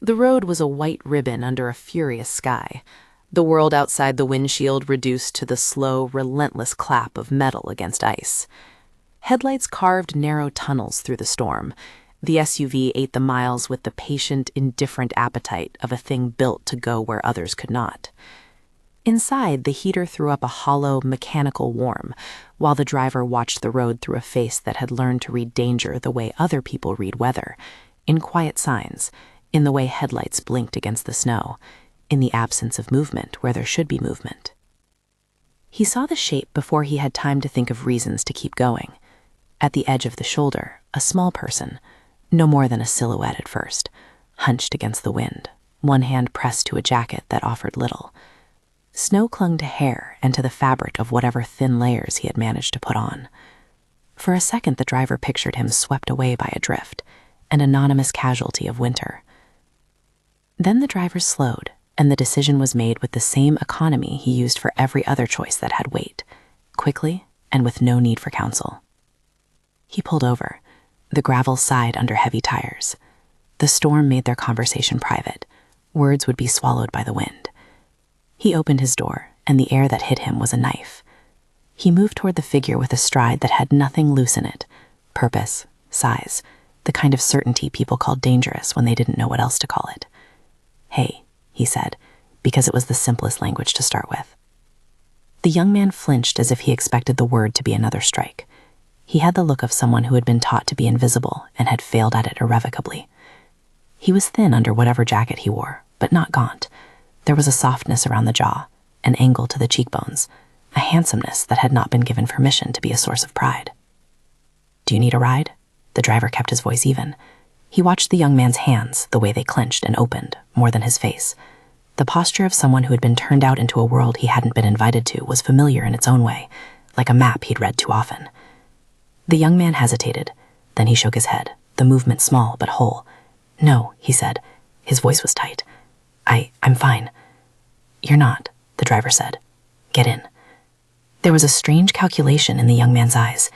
The road was a white ribbon under a furious sky, the world outside the windshield reduced to the slow, relentless clap of metal against ice. Headlights carved narrow tunnels through the storm. The SUV ate the miles with the patient, indifferent appetite of a thing built to go where others could not. Inside, the heater threw up a hollow, mechanical warmth, while the driver watched the road through a face that had learned to read danger the way other people read weather, in quiet signs, in the way headlights blinked against the snow, in the absence of movement where there should be movement. He saw the shape before he had time to think of reasons to keep going. At the edge of the shoulder, a small person, no more than a silhouette at first, hunched against the wind, one hand pressed to a jacket that offered little. Snow clung to hair and to the fabric of whatever thin layers he had managed to put on. For a second, the driver pictured him swept away by a drift, an anonymous casualty of winter. Then the driver slowed, and the decision was made with the same economy he used for every other choice that had weight, quickly and with no need for counsel. He pulled over. The gravel sighed under heavy tires. The storm made their conversation private. Words would be swallowed by the wind. He opened his door, and the air that hit him was a knife. He moved toward the figure with a stride that had nothing loose in it. Purpose, size, the kind of certainty people called dangerous when they didn't know what else to call it. "Hey," he said, because it was the simplest language to start with. The young man flinched as if he expected the word to be another strike. He had the look of someone who had been taught to be invisible and had failed at it irrevocably. He was thin under whatever jacket he wore, but not gaunt. There was a softness around the jaw, an angle to the cheekbones, a handsomeness that had not been given permission to be a source of pride. "Do you need a ride?" The driver kept his voice even. He watched the young man's hands, the way they clenched and opened, more than his face. The posture of someone who had been turned out into a world he hadn't been invited to was familiar in its own way, like a map he'd read too often. The young man hesitated, then he shook his head, the movement small but whole. "No," he said. His voice was tight. I'm fine." "You're not," the driver said. "Get in." There was a strange calculation in the young man's eyes.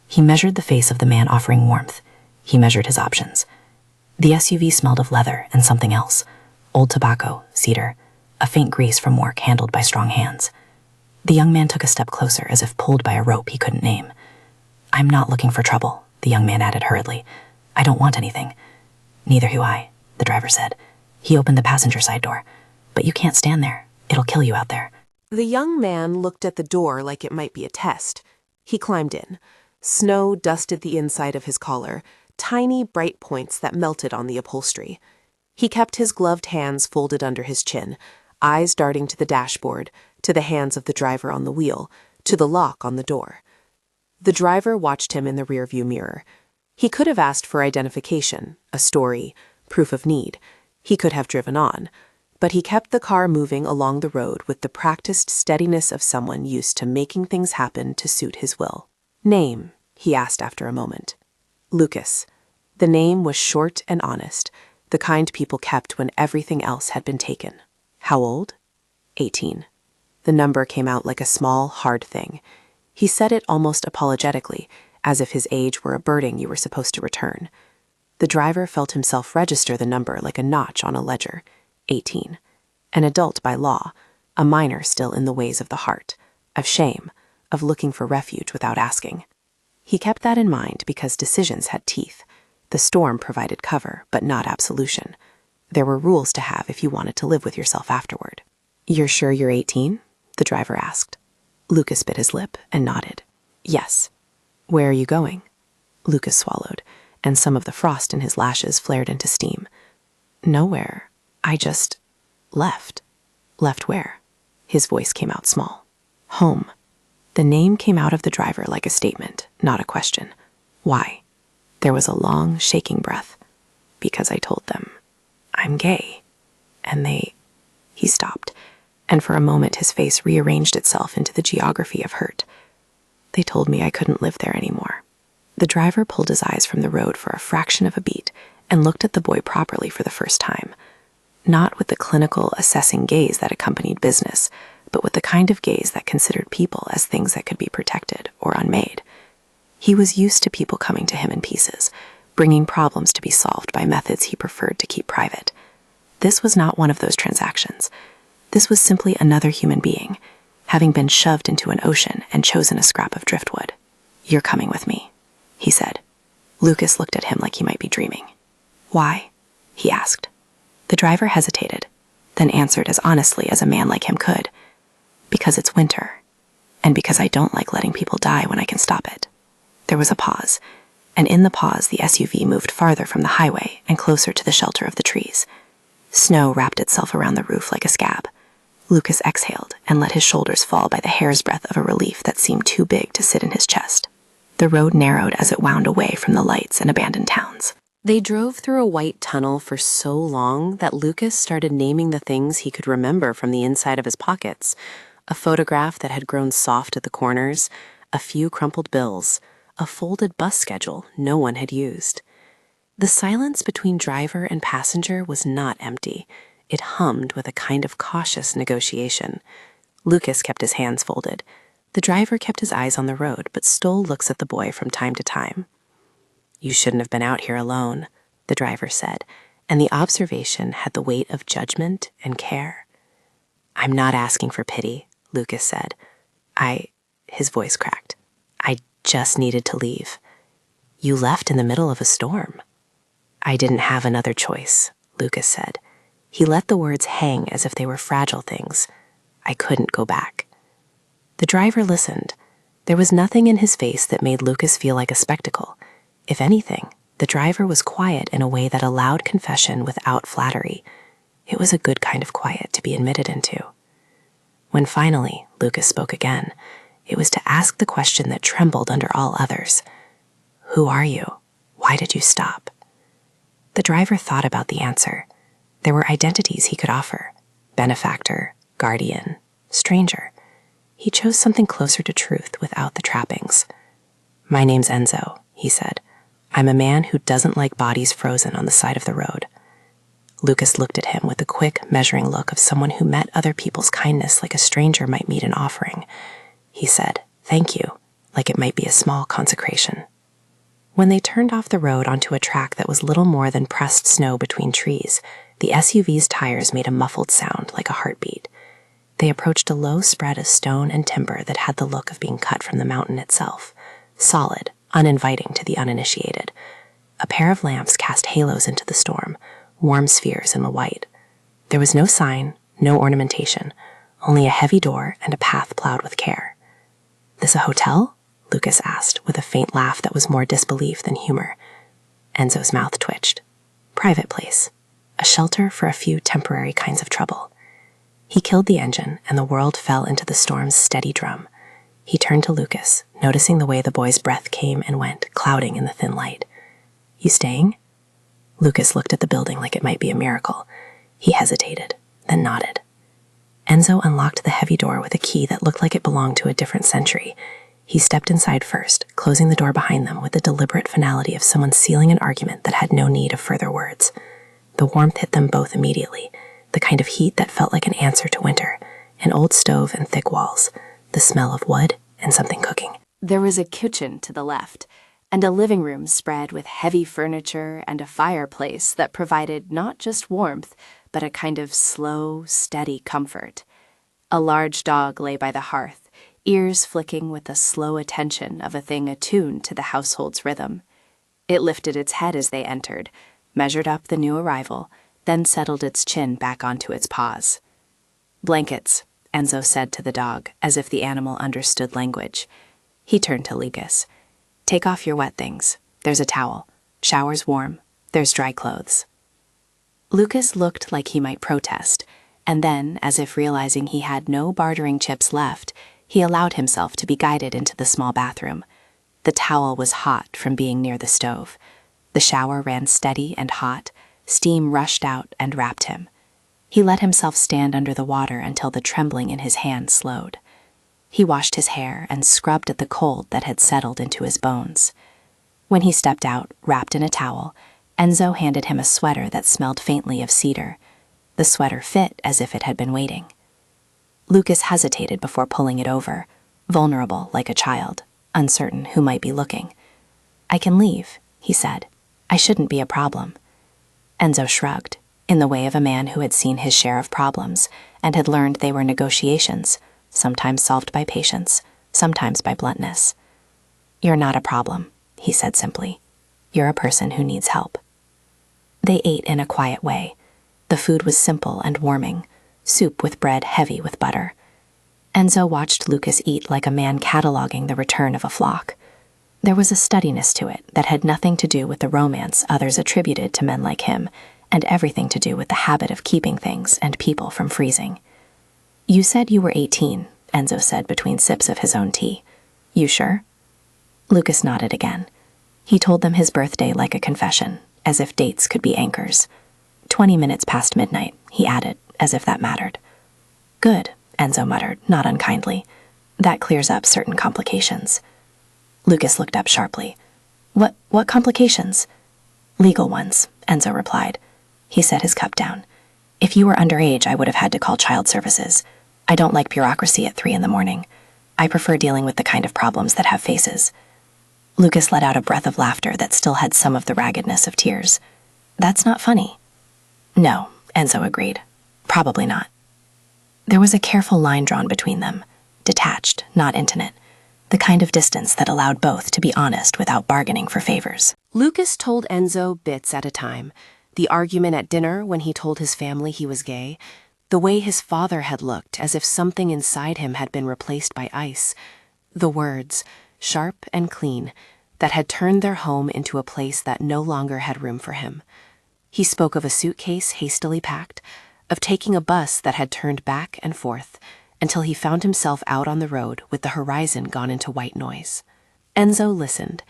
He measured the face of the man offering warmth. He measured his options. The SUV smelled of leather and something else. Old tobacco, cedar, a faint grease from work handled by strong hands. The young man took a step closer as if pulled by a rope he couldn't name. "I'm not looking for trouble," the young man added hurriedly. "I don't want anything." "Neither do I," the driver said. He opened the passenger side door. "But you can't stand there. It'll kill you out there." The young man looked at the door like it might be a test. He climbed in. Snow dusted the inside of his collar, tiny bright points that melted on the upholstery. He kept his gloved hands folded under his chin, eyes darting to the dashboard, to the hands of the driver on the wheel, to the lock on the door. The driver watched him in the rearview mirror. He could have asked for identification, a story, proof of need. He could have driven on, but he kept the car moving along the road with the practiced steadiness of someone used to making things happen to suit his will. "Name?" he asked after a moment. "Lucas." The name was short and honest, the kind people kept when everything else had been taken. "How old?" 18. The number came out like a small, hard thing. He said it almost apologetically, as if his age were a burden you were supposed to return. The driver felt himself register the number like a notch on a ledger. 18. An adult by law, a minor still in the ways of the heart, of shame, of looking for refuge without asking. He kept that in mind because decisions had teeth. The storm provided cover, but not absolution. There were rules to have if you wanted to live with yourself afterward. "You're sure you're 18? The driver asked. Lucas bit his lip and nodded. "Yes." "Where are you going?" Lucas swallowed, and some of the frost in his lashes flared into steam. "Nowhere. I just left." "Left where?" His voice came out small. "Home." The name came out of the driver like a statement, not a question. "Why?" There was a long, shaking breath. "Because I told them I'm gay. And they—" He stopped, and for a moment his face rearranged itself into the geography of hurt. "They told me I couldn't live there anymore." The driver pulled his eyes from the road for a fraction of a beat and looked at the boy properly for the first time. Not with the clinical, assessing gaze that accompanied business, but with the kind of gaze that considered people as things that could be protected or unmade. He was used to people coming to him in pieces, bringing problems to be solved by methods he preferred to keep private. this was not one of those transactions. This was simply another human being, having been shoved into an ocean and chosen a scrap of driftwood. "You're coming with me," he said. Lucas looked at him like he might be dreaming. "Why?" he asked. The driver hesitated, then answered as honestly as a man like him could. "Because it's winter, and because I don't like letting people die when I can stop it." There was a pause, and in the pause the SUV moved farther from the highway and closer to the shelter of the trees. Snow wrapped itself around the roof like a scab. Lucas exhaled and let his shoulders fall by the hair's breadth of a relief that seemed too big to sit in his chest. The road narrowed as it wound away from the lights and abandoned towns. They drove through a white tunnel for so long that Lucas started naming the things he could remember from the inside of his pockets. A photograph that had grown soft at the corners, a few crumpled bills, a folded bus schedule no one had used. The silence between driver and passenger was not empty. It hummed with a kind of cautious negotiation. Lucas kept his hands folded. The driver kept his eyes on the road, but stole looks at the boy from time to time. "You shouldn't have been out here alone," the driver said, and the observation had the weight of judgment and care. "I'm not asking for pity," Lucas said. His voice cracked. "I just needed to leave." "You left in the middle of a storm." "I didn't have another choice," Lucas said. He let the words hang as if they were fragile things. "I couldn't go back." The driver listened. There was nothing in his face that made Lucas feel like a spectacle. If anything, the driver was quiet in a way that allowed confession without flattery. It was a good kind of quiet to be admitted into. When finally Lucas spoke again, it was to ask the question that trembled under all others. "Who are you? Why did you stop?" The driver thought about the answer. There were identities he could offer: benefactor, guardian, stranger. He chose something closer to truth without the trappings. "My name's Enzo," he said. "I'm a man who doesn't like bodies frozen on the side of the road." Lucas looked at him with the quick, measuring look of someone who met other people's kindness like a stranger might meet an offering. He said, "Thank you," like it might be a small consecration. When they turned off the road onto a track that was little more than pressed snow between trees, the SUV's tires made a muffled sound like a heartbeat. They approached a low spread of stone and timber that had the look of being cut from the mountain itself, solid, uninviting to the uninitiated. A pair of lamps cast halos into the storm, warm spheres in the white. There was no sign, no ornamentation, only a heavy door and a path plowed with care. "This a hotel?" Lucas asked, with a faint laugh that was more disbelief than humor. Enzo's mouth twitched. "Private place. A shelter for a few temporary kinds of trouble." He killed the engine, and the world fell into the storm's steady drum. He turned to Lucas, noticing the way the boy's breath came and went, clouding in the thin light. "You staying?" Lucas looked at the building like it might be a miracle. He hesitated, then nodded. Enzo unlocked the heavy door with a key that looked like it belonged to a different century. He stepped inside first, closing the door behind them with the deliberate finality of someone sealing an argument that had no need of further words. The warmth hit them both immediately, the kind of heat that felt like an answer to winter, an old stove and thick walls, the smell of wood and something cooking. There was a kitchen to the left, and a living room spread with heavy furniture and a fireplace that provided not just warmth, but a kind of slow, steady comfort. A large dog lay by the hearth, ears flicking with the slow attention of a thing attuned to the household's rhythm. It lifted its head as they entered, measured up the new arrival, then settled its chin back onto its paws. "Blankets," Enzo said to the dog, as if the animal understood language. He turned to Lucas. "Take off your wet things. There's a towel. Shower's warm. There's dry clothes." Lucas looked like he might protest, and then, as if realizing he had no bartering chips left, he allowed himself to be guided into the small bathroom. The towel was hot from being near the stove. The shower ran steady and hot. Steam rushed out and wrapped him. He let himself stand under the water until the trembling in his hand slowed. He washed his hair and scrubbed at the cold that had settled into his bones. When he stepped out, wrapped in a towel, Enzo handed him a sweater that smelled faintly of cedar. The sweater fit as if it had been waiting. Lucas hesitated before pulling it over, vulnerable like a child, uncertain who might be looking. "I can leave," he said. "I shouldn't be a problem." Enzo shrugged. in the way of a man who had seen his share of problems and had learned they were negotiations, sometimes solved by patience, sometimes by bluntness. "You're not a problem," he said simply. "You're a person who needs help." They ate in a quiet way. The food was simple and warming, soup with bread heavy with butter. Enzo watched Lucas eat like a man cataloging the return of a flock. There was a steadiness to it that had nothing to do with the romance others attributed to men like him, and everything to do with the habit of keeping things and people from freezing. "You said you were 18, Enzo said between sips of his own tea. "You sure?" Lucas nodded again. He told them his birthday like a confession, as if dates could be anchors. 20 minutes past midnight, he added, as if that mattered. "Good," Enzo muttered, not unkindly. "That clears up certain complications." Lucas looked up sharply. What complications?" "Legal ones," Enzo replied. He set his cup down. "If you were underage, I would have had to call child services. I don't like bureaucracy at 3 in the morning. I prefer dealing with the kind of problems that have faces." Lucas let out a breath of laughter that still had some of the raggedness of tears. "That's not funny." "No," Enzo agreed. "Probably not." There was a careful line drawn between them, detached, not intimate, the kind of distance that allowed both to be honest without bargaining for favors. Lucas told Enzo bits at a time. The argument at dinner when he told his family he was gay, the way his father had looked as if something inside him had been replaced by ice, the words, sharp and clean, that had turned their home into a place that no longer had room for him. He spoke of a suitcase hastily packed, of taking a bus that had turned back and forth, until he found himself out on the road with the horizon gone into white noise. Enzo listened.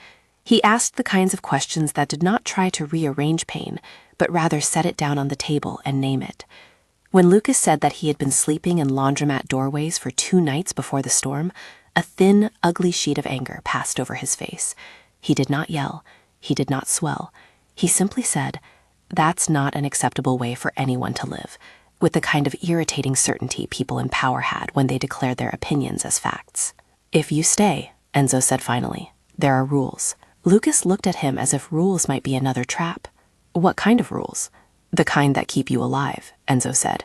He asked the kinds of questions that did not try to rearrange pain, but rather set it down on the table and name it. When Lucas said that he had been sleeping in laundromat doorways for 2 nights before the storm, a thin, ugly sheet of anger passed over his face. He did not yell. He did not swell. He simply said, "That's not an acceptable way for anyone to live," with the kind of irritating certainty people in power had when they declared their opinions as facts. "If you stay," Enzo said finally, "there are rules." Lucas looked at him as if rules might be another trap. "What kind of rules?" "The kind that keep you alive," Enzo said.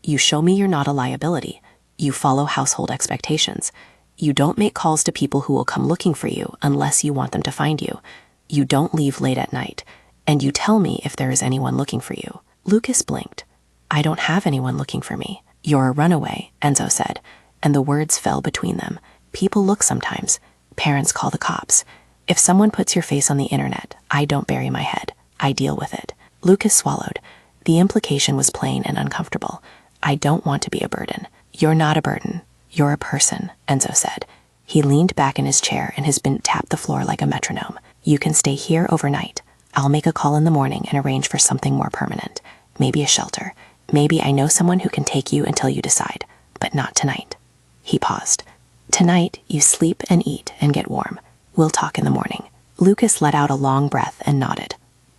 "You show me you're not a liability. You follow household expectations. You don't make calls to people who will come looking for you unless you want them to find you. You don't leave late at night. And you tell me if there is anyone looking for you." Lucas blinked. "I don't have anyone looking for me." "You're a runaway," Enzo said, and the words fell between them. "People look sometimes. Parents call the cops. If someone puts your face on the internet, I don't bury my head. I deal with it." Lucas swallowed. The implication was plain and uncomfortable. "I don't want to be a burden." "You're not a burden. You're a person," Enzo said. He leaned back in his chair and his bin tapped the floor like a metronome. "You can stay here overnight. I'll make a call in the morning and arrange for something more permanent. Maybe a shelter. Maybe I know someone who can take you until you decide. But not tonight." He paused. "Tonight, you sleep and eat and get warm. We'll talk in the morning." Lucas let out a long breath and nodded.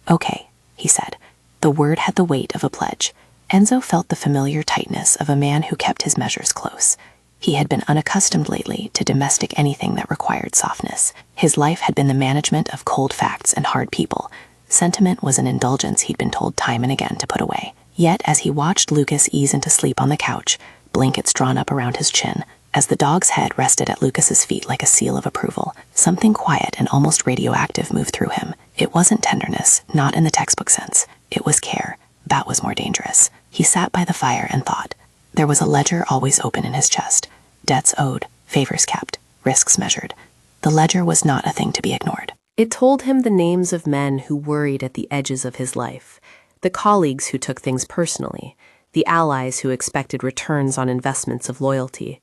"Okay," he said. The word had the weight of a pledge. Enzo felt the familiar tightness of a man who kept his measures close. He had been unaccustomed lately to domestic anything that required softness. His life had been the management of cold facts and hard people. Sentiment was an indulgence he'd been told time and again to put away. Yet as he watched Lucas ease into sleep on the couch, blankets drawn up around his chin, as the dog's head rested at Lucas's feet like a seal of approval, something quiet and almost radioactive moved through him. It wasn't tenderness, not in the textbook sense. It was care. That was more dangerous. He sat by the fire and thought. There was a ledger always open in his chest. Debts owed, favors kept, risks measured. The ledger was not a thing to be ignored. It told him the names of men who worried at the edges of his life, the colleagues who took things personally, the allies who expected returns on investments of loyalty.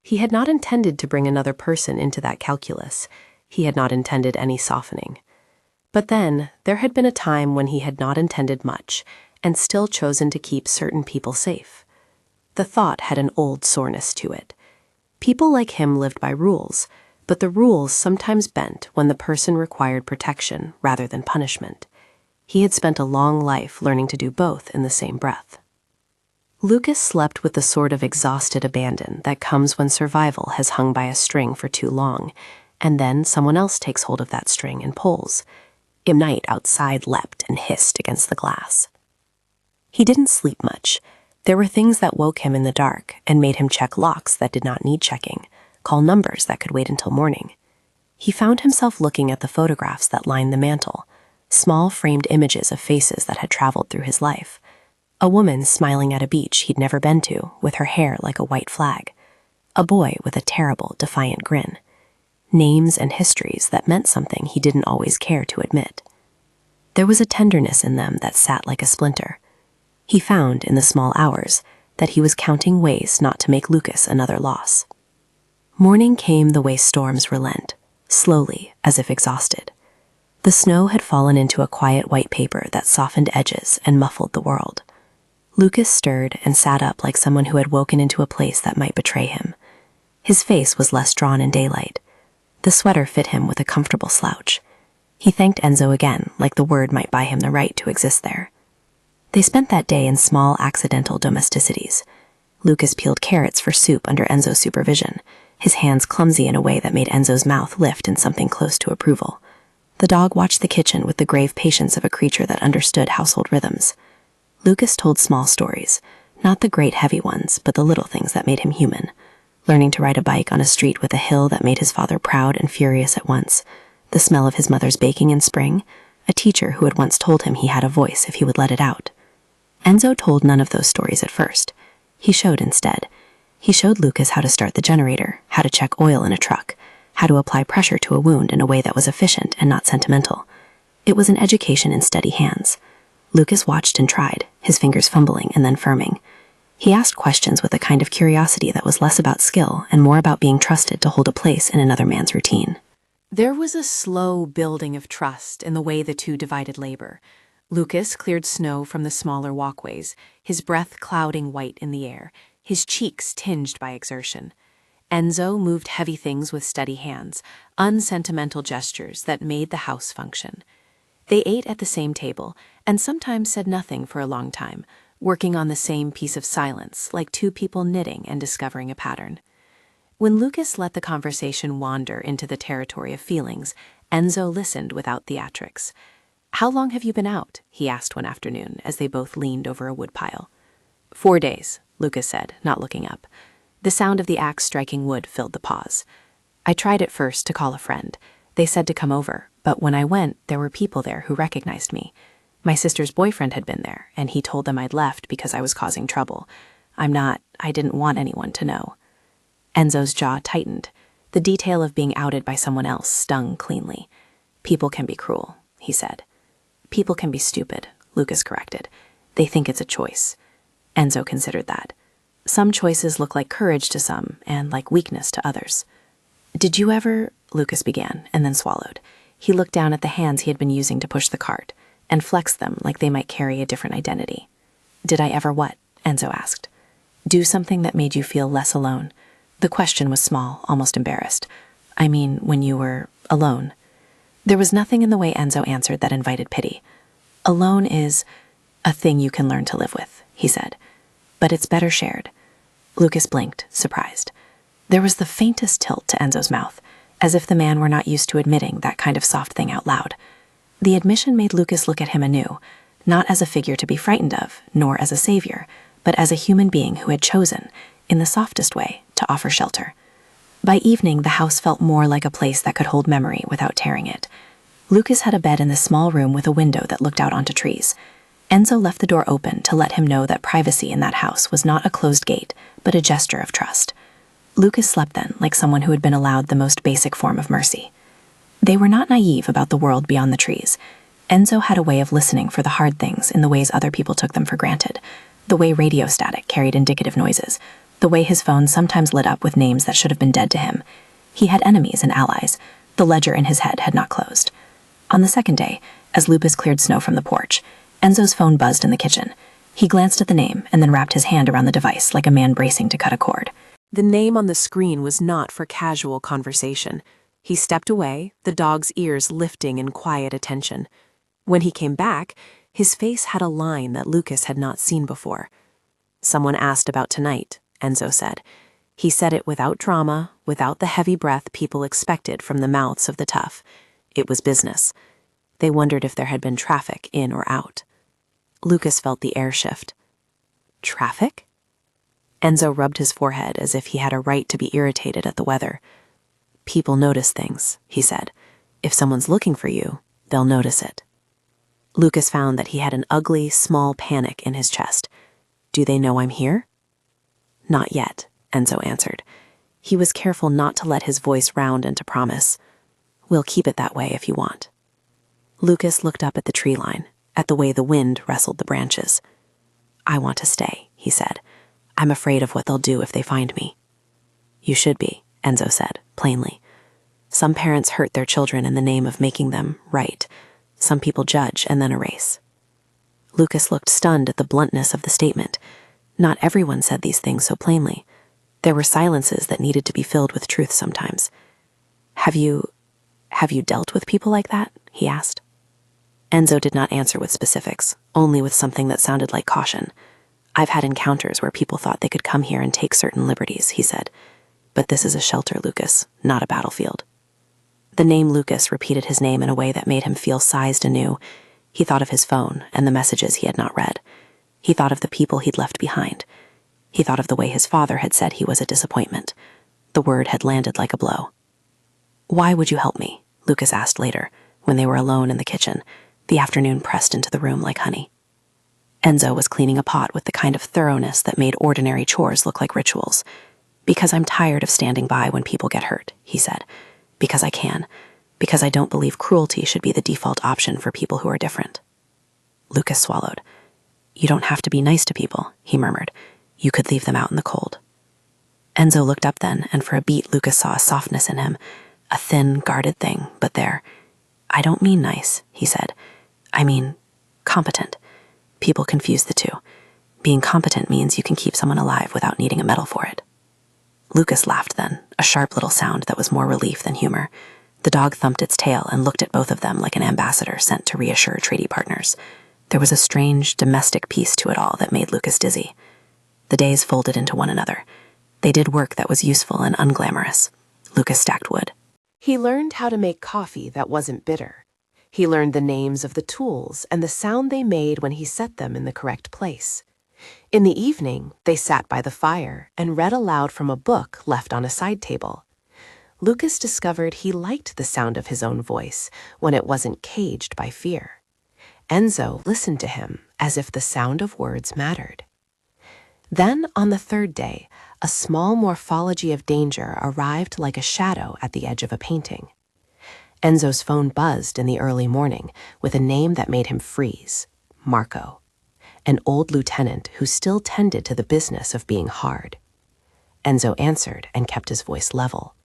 He had not intended to bring another person into that calculus. He had not intended any softening. But then, there had been a time when he had not intended much, and still chosen to keep certain people safe. The thought had an old soreness to it. People like him lived by rules, but the rules sometimes bent when the person required protection rather than punishment. He had spent a long life learning to do both in the same breath. Lucas slept with the sort of exhausted abandon that comes when survival has hung by a string for too long, and then someone else takes hold of that string and pulls. Night outside leapt and hissed against the glass. He didn't sleep much. There were things that woke him in the dark and made him check locks that did not need checking, call numbers that could wait until morning. He found himself looking at the photographs that lined the mantel, small framed images of faces that had traveled through his life. A woman smiling at a beach he'd never been to, with her hair like a white flag. A boy with a terrible, defiant grin. Names and histories that meant something he didn't always care to admit. There was a tenderness in them that sat like a splinter. He found, in the small hours, that he was counting ways not to make Lucas another loss. Morning came the way storms relent, slowly, as if exhausted. The snow had fallen into a quiet white paper that softened edges and muffled the world. Lucas stirred and sat up like someone who had woken into a place that might betray him. His face was less drawn in daylight. The sweater fit him with a comfortable slouch. He thanked Enzo again, like the word might buy him the right to exist there. They spent that day in small, accidental domesticities. Lucas peeled carrots for soup under Enzo's supervision, his hands clumsy in a way that made Enzo's mouth lift in something close to approval. The dog watched the kitchen with the grave patience of a creature that understood household rhythms. Lucas told small stories, not the great heavy ones, but the little things that made him human. Learning to ride a bike on a street with a hill that made his father proud and furious at once, the smell of his mother's baking in spring, a teacher who had once told him he had a voice if he would let it out. Enzo told none of those stories at first. He showed instead. He showed Lucas how to start the generator, how to check oil in a truck, how to apply pressure to a wound in a way that was efficient and not sentimental. It was an education in steady hands. Lucas watched and tried, his fingers fumbling and then firming. He asked questions with a kind of curiosity that was less about skill and more about being trusted to hold a place in another man's routine. There was a slow building of trust in the way the two divided labor. Lucas cleared snow from the smaller walkways, his breath clouding white in the air, his cheeks tinged by exertion. Enzo moved heavy things with steady hands, unsentimental gestures that made the house function. They ate at the same table and sometimes said nothing for a long time, working on the same piece of silence, like two people knitting and discovering a pattern. When Lucas let the conversation wander into the territory of feelings, Enzo listened without theatrics. "How long have you been out?" he asked one afternoon as they both leaned over a woodpile. 4 days, Lucas said, not looking up. The sound of the axe striking wood filled the pause. "I tried at first to call a friend. They said to come over, but when I went, there were people there who recognized me. My sister's boyfriend had been there, and he told them I'd left because I was causing trouble. I didn't want anyone to know." Enzo's jaw tightened. The detail of being outed by someone else stung cleanly. "People can be cruel," he said. "People can be stupid," Lucas corrected. "They think it's a choice." Enzo considered that. Some choices look like courage to some and like weakness to others. "Did you ever," Lucas began, and then swallowed. He looked down at the hands he had been using to push the cart and flexed them like they might carry a different identity. "Did I ever what?" Enzo asked. "Do something that made you feel less alone?" The question was small, almost embarrassed. "I mean, when you were alone." There was nothing in the way Enzo answered that invited pity. "Alone is a thing you can learn to live with," he said. "But it's better shared." Lucas blinked, surprised. There was the faintest tilt to Enzo's mouth, as if the man were not used to admitting that kind of soft thing out loud. The admission made Lucas look at him anew, not as a figure to be frightened of, nor as a savior, but as a human being who had chosen, in the softest way, to offer shelter. By evening, the house felt more like a place that could hold memory without tearing it. Lucas had a bed in the small room with a window that looked out onto trees. Enzo left the door open to let him know that privacy in that house was not a closed gate, but a gesture of trust. Lucas slept then like someone who had been allowed the most basic form of mercy. They were not naive about the world beyond the trees. Enzo had a way of listening for the hard things in the ways other people took them for granted, the way radio static carried indicative noises, the way his phone sometimes lit up with names that should have been dead to him. He had enemies and allies. The ledger in his head had not closed. On the second day, as Lucas cleared snow from the porch, Enzo's phone buzzed in the kitchen. He glanced at the name and then wrapped his hand around the device like a man bracing to cut a cord. The name on the screen was not for casual conversation. He stepped away, the dog's ears lifting in quiet attention. When he came back, his face had a line that Lucas had not seen before. "Someone asked about tonight," Enzo said. He said it without drama, without the heavy breath people expected from the mouths of the tough. It was business. They wondered if there had been traffic in or out. Lucas felt the air shift. Traffic? Enzo rubbed his forehead as if he had a right to be irritated at the weather. People notice things, he said. If someone's looking for you, they'll notice it. Lucas found that he had an ugly, small panic in his chest. Do they know I'm here? Not yet, Enzo answered. He was careful not to let his voice round into promise. We'll keep it that way if you want. Lucas looked up at the tree line, at the way the wind rustled the branches. I want to stay, he said. I'm afraid of what they'll do if they find me. You should be, Enzo said, plainly. Some parents hurt their children in the name of making them right. Some people judge and then erase. Lucas looked stunned at the bluntness of the statement. Not everyone said these things so plainly. There were silences that needed to be filled with truth sometimes. Have you dealt with people like that? He asked. Enzo did not answer with specifics, only with something that sounded like caution. I've had encounters where people thought they could come here and take certain liberties, he said. But this is a shelter, Lucas, not a battlefield. The name Lucas repeated his name in a way that made him feel sized anew. He thought of his phone and the messages he had not read. He thought of the people he'd left behind. He thought of the way his father had said he was a disappointment. The word had landed like a blow. Why would you help me? Lucas asked later, when they were alone in the kitchen. The afternoon pressed into the room like honey. Enzo was cleaning a pot with the kind of thoroughness that made ordinary chores look like rituals. Because I'm tired of standing by when people get hurt, he said. Because I can. Because I don't believe cruelty should be the default option for people who are different. Lucas swallowed. You don't have to be nice to people, he murmured. You could leave them out in the cold. Enzo looked up then, and for a beat Lucas saw a softness in him. A thin, guarded thing, but there. I don't mean nice, he said. I mean competent. People confuse the two. Being competent means you can keep someone alive without needing a medal for it. Lucas laughed then, a sharp little sound that was more relief than humor. The dog thumped its tail and looked at both of them like an ambassador sent to reassure treaty partners. There was a strange, domestic piece to it all that made Lucas dizzy. The days folded into one another. They did work that was useful and unglamorous. Lucas stacked wood. He learned how to make coffee that wasn't bitter. He learned the names of the tools and the sound they made when he set them in the correct place. In the evening, they sat by the fire and read aloud from a book left on a side table. Lucas discovered he liked the sound of his own voice when it wasn't caged by fear. Enzo listened to him as if the sound of words mattered. Then, on the third day, a small morphology of danger arrived like a shadow at the edge of a painting. Enzo's phone buzzed in the early morning with a name that made him freeze, Marco, an old lieutenant who still tended to the business of being hard. Enzo answered and kept his voice level.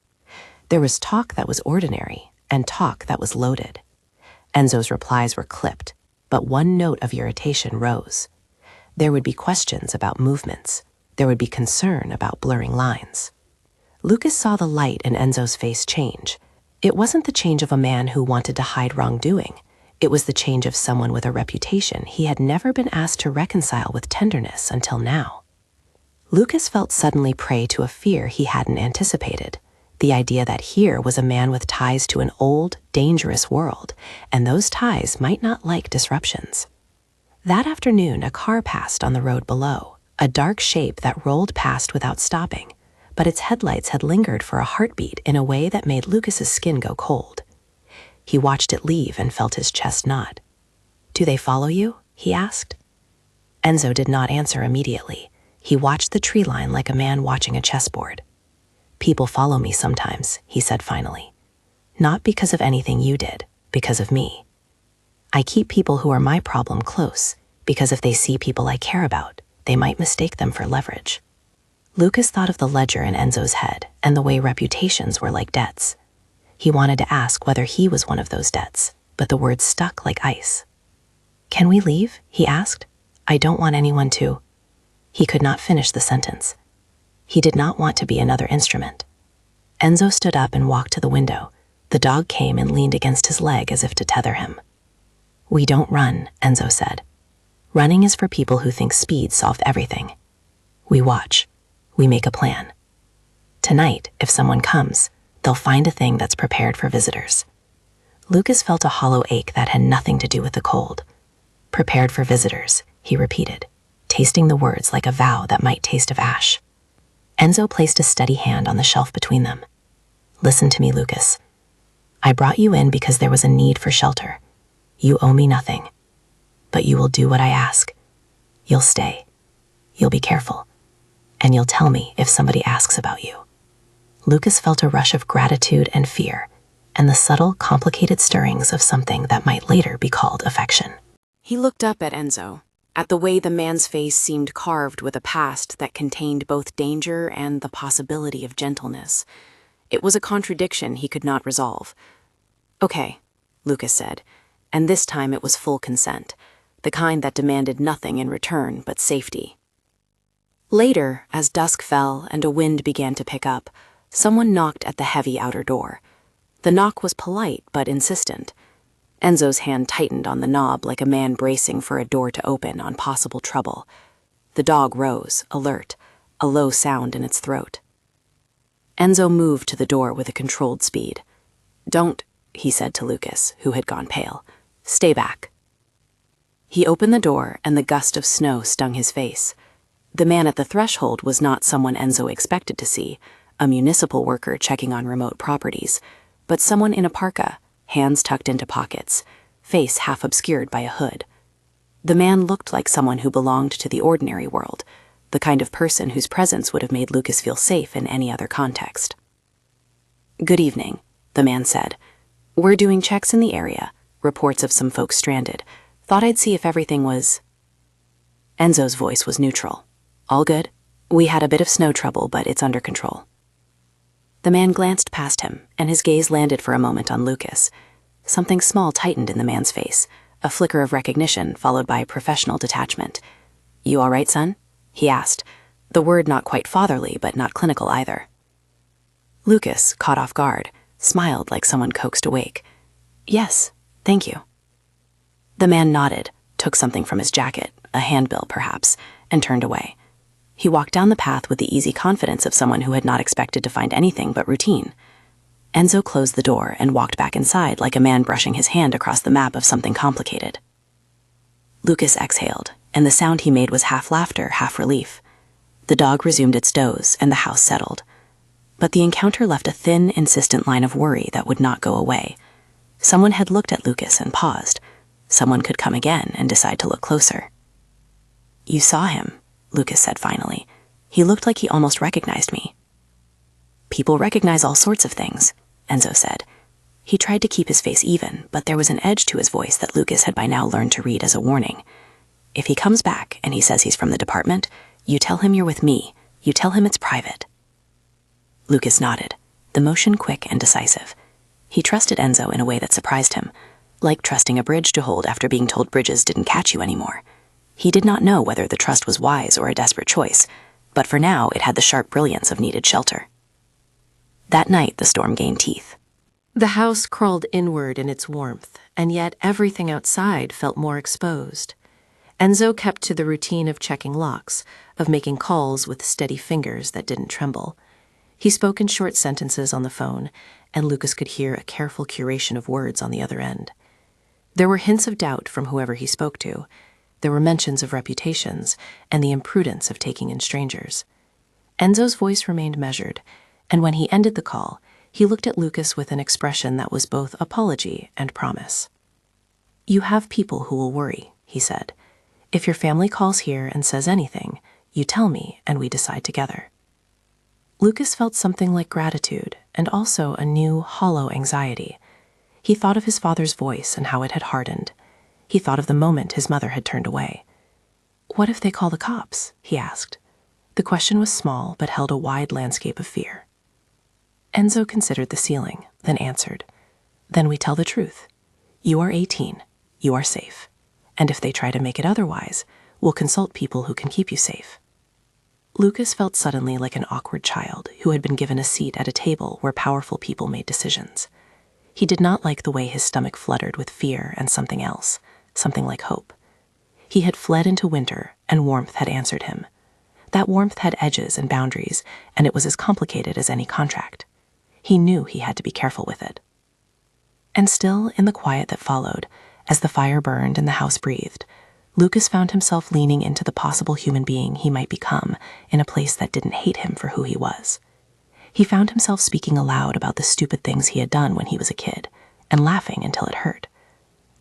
There was talk that was ordinary and talk that was loaded. Enzo's replies were clipped, but one note of irritation rose. There would be questions about movements. There would be concern about blurring lines. Lucas saw the light in Enzo's face change. It wasn't the change of a man who wanted to hide wrongdoing. It was the change of someone with a reputation he had never been asked to reconcile with tenderness until now. Lucas felt suddenly prey to a fear he hadn't anticipated. The idea that here was a man with ties to an old, dangerous world, and those ties might not like disruptions. That afternoon, a car passed on the road below, a dark shape that rolled past without stopping, but its headlights had lingered for a heartbeat in a way that made Lucas's skin go cold. He watched it leave and felt his chest knot. "Do they follow you?" he asked. Enzo did not answer immediately. He watched the tree line like a man watching a chessboard. "People follow me sometimes," he said finally. "Not because of anything you did, because of me. I keep people who are my problem close, because if they see people I care about, they might mistake them for leverage." Lucas thought of the ledger in Enzo's head and the way reputations were like debts. He wanted to ask whether he was one of those debts, but the words stuck like ice. "Can we leave?" he asked. "I don't want anyone to—" He could not finish the sentence. He did not want to be another instrument. Enzo stood up and walked to the window. The dog came and leaned against his leg as if to tether him. "We don't run," Enzo said. "Running is for people who think speed solved everything. We watch. We make a plan. Tonight, if someone comes, they'll find a thing that's prepared for visitors." Lucas felt a hollow ache that had nothing to do with the cold. Prepared for visitors, he repeated, tasting the words like a vow that might taste of ash. Enzo placed a steady hand on the shelf between them. Listen to me, Lucas. I brought you in because there was a need for shelter. You owe me nothing, but you will do what I ask. You'll stay. You'll be careful. And you'll tell me if somebody asks about you. Lucas felt a rush of gratitude and fear, and the subtle, complicated stirrings of something that might later be called affection. He looked up at Enzo, at the way the man's face seemed carved with a past that contained both danger and the possibility of gentleness. It was a contradiction he could not resolve. Okay, Lucas said, and this time it was full consent, the kind that demanded nothing in return but safety. Later, as dusk fell and a wind began to pick up, someone knocked at the heavy outer door. The knock was polite but insistent. Enzo's hand tightened on the knob like a man bracing for a door to open on possible trouble. The dog rose, alert, a low sound in its throat. Enzo moved to the door with a controlled speed. "Don't," he said to Lucas, who had gone pale. "Stay back." He opened the door and the gust of snow stung his face. The man at the threshold was not someone Enzo expected to see, a municipal worker checking on remote properties, but someone in a parka, hands tucked into pockets, face half obscured by a hood. The man looked like someone who belonged to the ordinary world, the kind of person whose presence would have made Lucas feel safe in any other context. "Good evening," the man said. "We're doing checks in the area, reports of some folks stranded. Thought I'd see if everything was—" Enzo's voice was neutral. "All good. We had a bit of snow trouble, but it's under control." The man glanced past him, and his gaze landed for a moment on Lucas. Something small tightened in the man's face, a flicker of recognition followed by professional detachment. "You all right, son?" he asked, the word not quite fatherly but not clinical either. Lucas, caught off guard, smiled like someone coaxed awake. "Yes, thank you." The man nodded, took something from his jacket, a handbill perhaps, and turned away. He walked down the path with the easy confidence of someone who had not expected to find anything but routine. Enzo closed the door and walked back inside like a man brushing his hand across the map of something complicated. Lucas exhaled, and the sound he made was half laughter, half relief. The dog resumed its doze, and the house settled. But the encounter left a thin, insistent line of worry that would not go away. Someone had looked at Lucas and paused. Someone could come again and decide to look closer. "You saw him," Lucas said finally. "He looked like he almost recognized me." "People recognize all sorts of things," Enzo said. He tried to keep his face even, but there was an edge to his voice that Lucas had by now learned to read as a warning. "If he comes back and he says he's from the department, you tell him you're with me. You tell him it's private." Lucas nodded, the motion quick and decisive. He trusted Enzo in a way that surprised him, like trusting a bridge to hold after being told bridges didn't catch you anymore. He did not know whether the trust was wise or a desperate choice, but for now it had the sharp brilliance of needed shelter. That night the storm gained teeth. The house crawled inward in its warmth, and yet everything outside felt more exposed. Enzo kept to the routine of checking locks, of making calls with steady fingers that didn't tremble. He spoke in short sentences on the phone, and Lucas could hear a careful curation of words on the other end. There were hints of doubt from whoever he spoke to. There were mentions of reputations and the imprudence of taking in strangers. Enzo's voice remained measured, and when he ended the call, he looked at Lucas with an expression that was both apology and promise. "You have people who will worry," he said. "If your family calls here and says anything, you tell me and we decide together." Lucas felt something like gratitude and also a new, hollow anxiety. He thought of his father's voice and how it had hardened. He thought of the moment his mother had turned away. "What if they call the cops?" he asked. The question was small but held a wide landscape of fear. Enzo considered the ceiling, then answered, "Then we tell the truth. You are 18. You are safe. And if they try to make it otherwise, we'll consult people who can keep you safe." Lucas felt suddenly like an awkward child who had been given a seat at a table where powerful people made decisions. He did not like the way his stomach fluttered with fear and something else, something like hope. He had fled into winter, and warmth had answered him. That warmth had edges and boundaries, and it was as complicated as any contract. He knew he had to be careful with it. And still, in the quiet that followed, as the fire burned and the house breathed, Lucas found himself leaning into the possible human being he might become in a place that didn't hate him for who he was. He found himself speaking aloud about the stupid things he had done when he was a kid, and laughing until it hurt.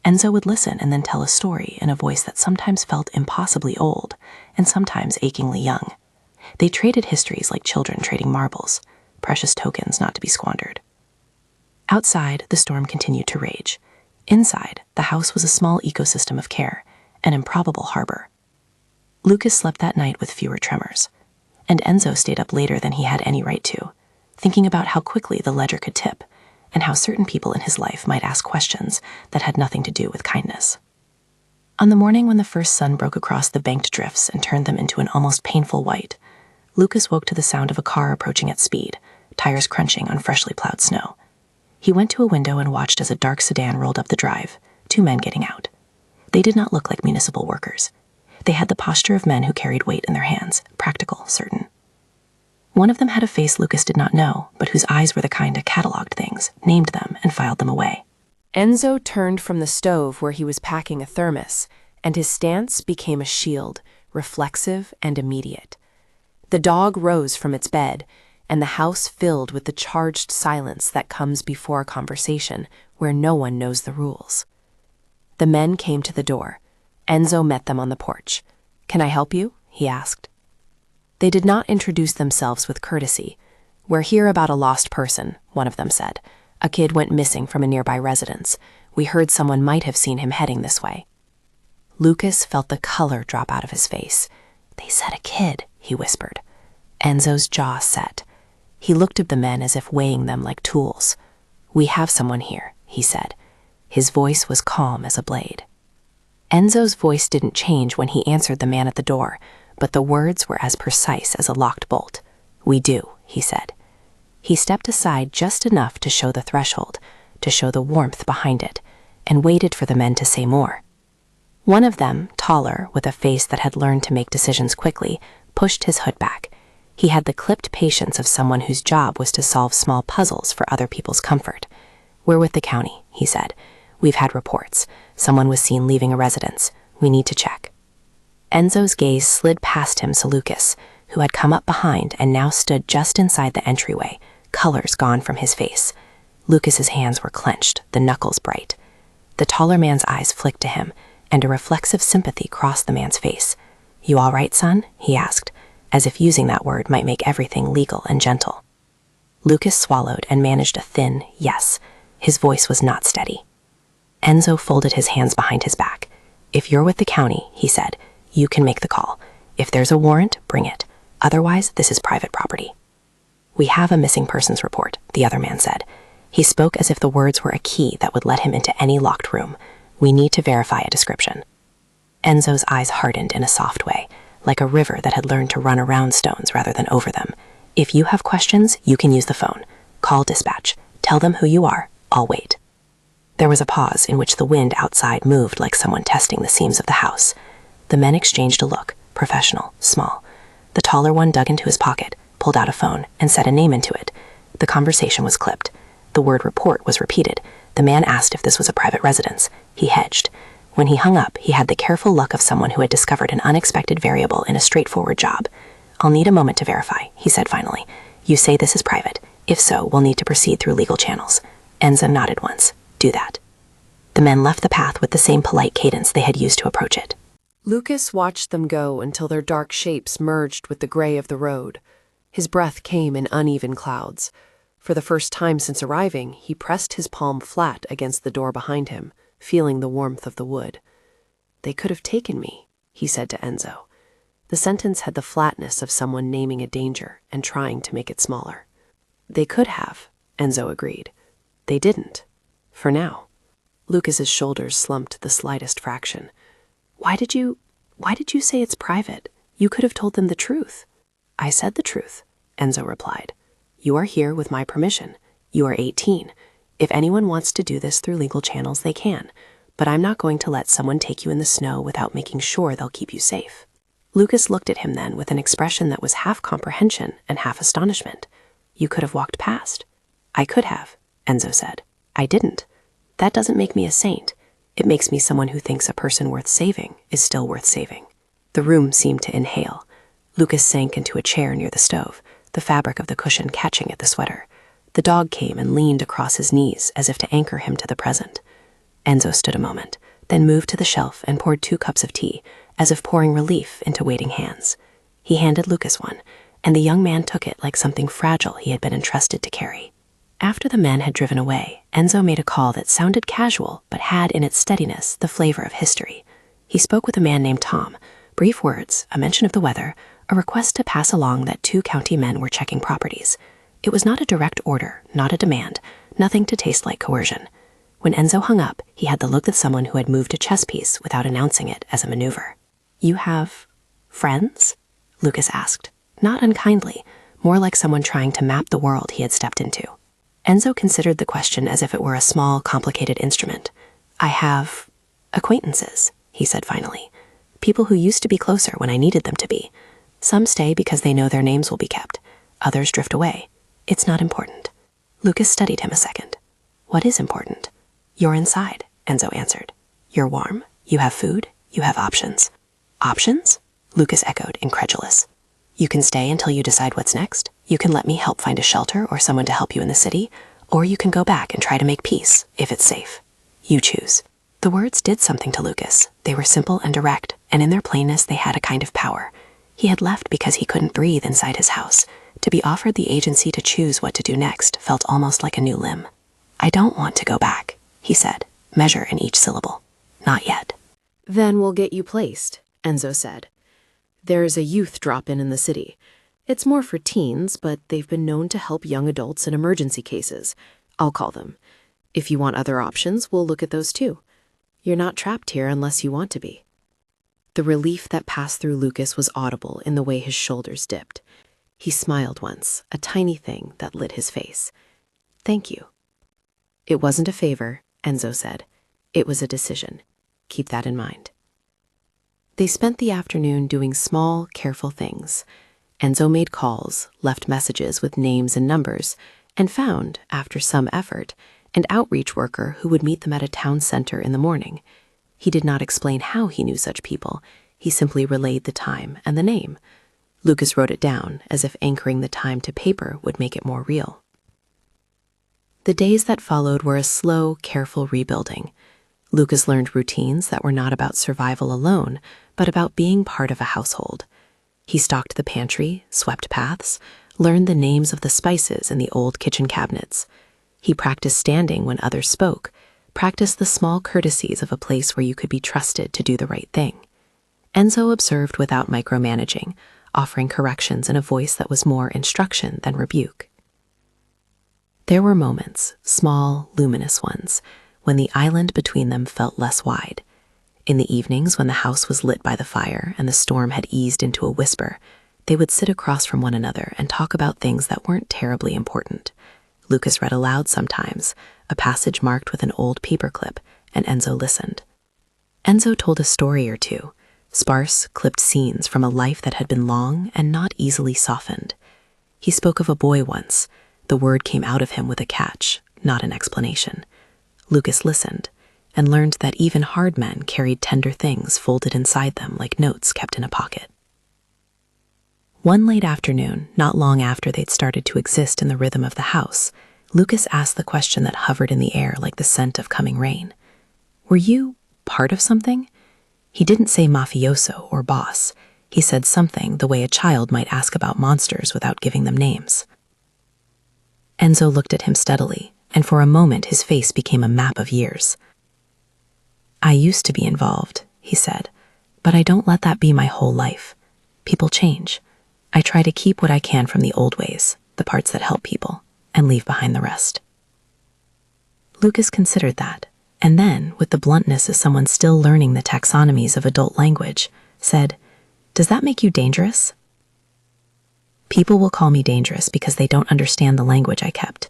Enzo would listen and then tell a story in a voice that sometimes felt impossibly old and sometimes achingly young. They traded histories like children trading marbles, precious tokens not to be squandered. Outside, the storm continued to rage. Inside, the house was a small ecosystem of care, an improbable harbor. Lucas slept that night with fewer tremors, and Enzo stayed up later than he had any right to, thinking about how quickly the ledger could tip and how certain people in his life might ask questions that had nothing to do with kindness. On the morning when the first sun broke across the banked drifts and turned them into an almost painful white, Lucas woke to the sound of a car approaching at speed, tires crunching on freshly plowed snow. He went to a window and watched as a dark sedan rolled up the drive, 2 men getting out. They did not look like municipal workers. They had the posture of men who carried weight in their hands, practical, certain. One of them had a face Lucas did not know, but whose eyes were the kind that cataloged things, named them, and filed them away. Enzo turned from the stove where he was packing a thermos, and his stance became a shield, reflexive and immediate. The dog rose from its bed, and the house filled with the charged silence that comes before a conversation where no one knows the rules. The men came to the door. Enzo met them on the porch. "Can I help you?" he asked. They did not introduce themselves with courtesy. "We're here about a lost person," one of them said. "A kid went missing from a nearby residence. We heard someone might have seen him heading this way." Lucas felt the color drop out of his face. "They said a kid," he whispered. Enzo's jaw set. He looked at the men as if weighing them like tools. "We have someone here," he said. His voice was calm as a blade. Enzo's voice didn't change when he answered the man at the door, but the words were as precise as a locked bolt. "We do," he said. He stepped aside just enough to show the threshold, to show the warmth behind it, and waited for the men to say more. One of them, taller, with a face that had learned to make decisions quickly, pushed his hood back. He had the clipped patience of someone whose job was to solve small puzzles for other people's comfort. "We're with the county," he said. "We've had reports. Someone was seen leaving a residence. We need to check." Enzo's gaze slid past him to Lucas, who had come up behind and now stood just inside the entryway, colors gone from his face. Lucas's hands were clenched, the knuckles bright. The taller man's eyes flicked to him, and a reflexive sympathy crossed the man's face. "You all right, son?" he asked, as if using that word might make everything legal and gentle. Lucas swallowed and managed a thin yes. His voice was not steady. Enzo folded his hands behind his back. "If you're with the county," he said, "you can make the call. If there's a warrant, bring it. Otherwise, this is private property." "We have a missing persons report," the other man said. He spoke as if the words were a key that would let him into any locked room. "We need to verify a description." Enzo's eyes hardened in a soft way, like a river that had learned to run around stones rather than over them. "If you have questions, you can use the phone. Call dispatch. Tell them who you are. I'll wait." There was a pause in which the wind outside moved like someone testing the seams of the house. The men exchanged a look, professional, small. The taller one dug into his pocket, pulled out a phone, and said a name into it. The conversation was clipped. The word report was repeated. The man asked if this was a private residence. He hedged. When he hung up, he had the careful luck of someone who had discovered an unexpected variable in a straightforward job. "I'll need a moment to verify," he said finally. "You say this is private. If so, we'll need to proceed through legal channels." Enzo nodded once. "Do that." The men left the path with the same polite cadence they had used to approach it. Lucas watched them go until their dark shapes merged with the gray of the road. His breath came in uneven clouds. For the first time since arriving, he pressed his palm flat against the door behind him, feeling the warmth of the wood. "They could have taken me," he said to Enzo. The sentence had the flatness of someone naming a danger and trying to make it smaller. "They could have," Enzo agreed. "They didn't. For now." Lucas's shoulders slumped the slightest fraction. Why did you say it's private? You could have told them the truth." "I said the truth," Enzo replied. "You are here with my permission. You are 18. If anyone wants to do this through legal channels, they can. But I'm not going to let someone take you in the snow without making sure they'll keep you safe." Lucas looked at him then with an expression that was half comprehension and half astonishment. "You could have walked past." "I could have," Enzo said. "I didn't. That doesn't make me a saint. It makes me someone who thinks a person worth saving is still worth saving. The room seemed to inhale. Lucas sank into a chair near the stove, the fabric of the cushion catching at the sweater. The dog came and leaned across his knees as if to anchor him to the present. Enzo stood a moment, then moved to the shelf and poured 2 cups of tea, as if pouring relief into waiting hands. He handed Lucas one, and the young man took it like something fragile he had been entrusted to carry. After the men had driven away, Enzo made a call that sounded casual but had in its steadiness the flavor of history. He spoke with a man named Tom. Brief words, a mention of the weather, a request to pass along that 2 county men were checking properties. It was not a direct order, not a demand, nothing to taste like coercion. When Enzo hung up, he had the look of someone who had moved a chess piece without announcing it as a maneuver. "You have friends?" Lucas asked, not unkindly, more like someone trying to map the world he had stepped into. Enzo considered the question as if it were a small, complicated instrument. "I have acquaintances," he said finally. "People who used to be closer when I needed them to be. Some stay because they know their names will be kept. Others drift away. It's not important." Lucas studied him a second. "What is important?" "You're inside," Enzo answered. "You're warm. You have food. You have options." "Options?" Lucas echoed, incredulous. "You can stay until you decide what's next. You can let me help find a shelter or someone to help you in the city, or you can go back and try to make peace, if it's safe. You choose." The words did something to Lucas. They were simple and direct, and in their plainness they had a kind of power. He had left because he couldn't breathe inside his house. To be offered the agency to choose what to do next felt almost like a new limb. "I don't want to go back," he said, measure in each syllable. "Not yet." "Then we'll get you placed," Enzo said. "There's a youth drop-in in the city. It's more for teens, but they've been known to help young adults in emergency cases. I'll call them. If you want other options, we'll look at those too. You're not trapped here unless you want to be." The relief that passed through Lucas was audible in the way his shoulders dipped. He smiled once, a tiny thing that lit his face. "Thank you." "It wasn't a favor," Enzo said. "It was a decision. Keep that in mind." They spent the afternoon doing small, careful things. Enzo made calls, left messages with names and numbers, and found, after some effort, an outreach worker who would meet them at a town center in the morning. He did not explain how he knew such people. He simply relayed the time and the name. Lucas wrote it down, as if anchoring the time to paper would make it more real. The days that followed were a slow, careful rebuilding. Lucas learned routines that were not about survival alone, but about being part of a household. He stocked the pantry, swept paths, learned the names of the spices in the old kitchen cabinets. He practiced standing when others spoke, practiced the small courtesies of a place where you could be trusted to do the right thing. Enzo observed without micromanaging, offering corrections in a voice that was more instruction than rebuke. There were moments, small, luminous ones, when the island between them felt less wide. In the evenings when the house was lit by the fire and the storm had eased into a whisper, they would sit across from one another and talk about things that weren't terribly important. Lucas read aloud sometimes, a passage marked with an old paperclip, and Enzo listened. Enzo told a story or two, sparse, clipped scenes from a life that had been long and not easily softened. He spoke of a boy once. The word came out of him with a catch, not an explanation. Lucas listened, and learned that even hard men carried tender things folded inside them like notes kept in a pocket. One late afternoon, not long after they'd started to exist in the rhythm of the house, Lucas asked the question that hovered in the air like the scent of coming rain. "Were you part of something?" He didn't say mafioso or boss. He said something the way a child might ask about monsters without giving them names. Enzo looked at him steadily, and for a moment his face became a map of years. "I used to be involved," he said, "but I don't let that be my whole life. People change. I try to keep what I can from the old ways, the parts that help people, and leave behind the rest." Lucas considered that, and then, with the bluntness of someone still learning the taxonomies of adult language, said, "Does that make you dangerous?" "People will call me dangerous because they don't understand the language I kept.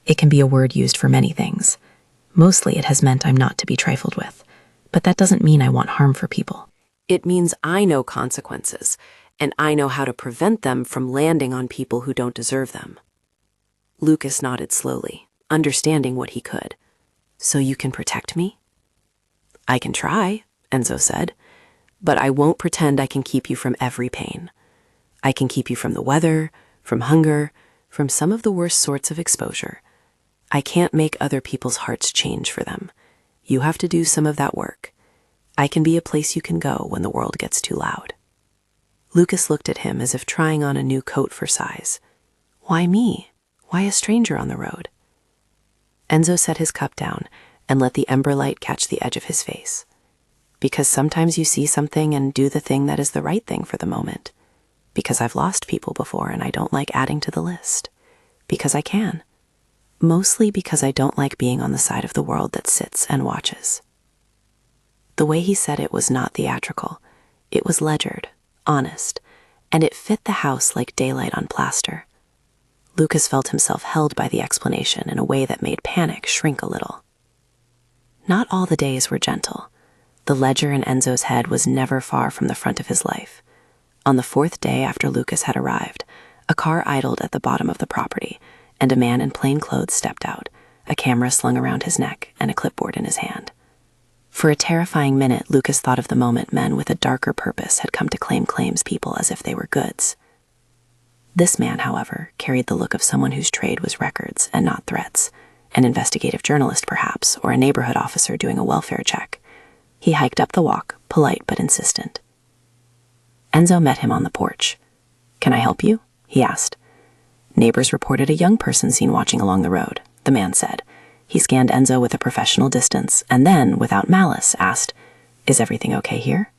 It can be a word used for many things. Mostly it has meant I'm not to be trifled with, but that doesn't mean I want harm for people. It means I know consequences, and I know how to prevent them from landing on people who don't deserve them." Lucas nodded slowly, understanding what he could. "So you can protect me?" I can try, Enzo said, but I won't pretend I can keep you from every pain. I can keep you from the weather, from hunger, from some of the worst sorts of exposure. I can't make other people's hearts change for them. You have to do some of that work. I can be a place you can go when the world gets too loud. Lucas looked at him as if trying on a new coat for size. Why me? Why a stranger on the road? Enzo set his cup down and let the ember light catch the edge of his face. Because sometimes you see something and do the thing that is the right thing for the moment. Because I've lost people before and I don't like adding to the list. Because I can. Mostly because I don't like being on the side of the world that sits and watches. The way he said it was not theatrical. It was ledgered, honest, and it fit the house like daylight on plaster. Lucas felt himself held by the explanation in a way that made panic shrink a little. Not all the days were gentle. The ledger in Enzo's head was never far from the front of his life. On the 4th day after Lucas had arrived, a car idled at the bottom of the property, and a man in plain clothes stepped out, a camera slung around his neck and a clipboard in his hand. For a terrifying minute, Lucas thought of the moment men with a darker purpose had come to claim people as if they were goods. This man, however, carried the look of someone whose trade was records and not threats, an investigative journalist perhaps, or a neighborhood officer doing a welfare check. He hiked up the walk, polite but insistent. Enzo met him on the porch. "Can I help you?" he asked. Neighbors reported a young person seen watching along the road, the man said. He scanned Enzo with a professional distance and then, without malice, asked, "Is everything okay here?"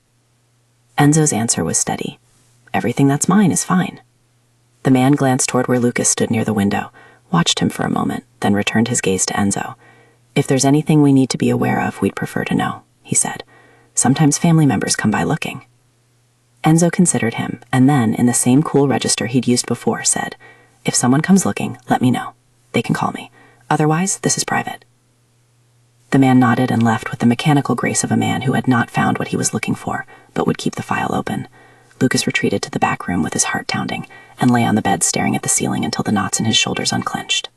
Enzo's answer was steady. "Everything that's mine is fine." The man glanced toward where Lucas stood near the window, watched him for a moment, then returned his gaze to Enzo. "If there's anything we need to be aware of, we'd prefer to know," he said. "Sometimes family members come by looking." Enzo considered him, and then, in the same cool register he'd used before, said, "If someone comes looking, let me know. They can call me. Otherwise, this is private." The man nodded and left with the mechanical grace of a man who had not found what he was looking for, but would keep the file open. Lucas retreated to the back room with his heart pounding, and lay on the bed staring at the ceiling until the knots in his shoulders unclenched.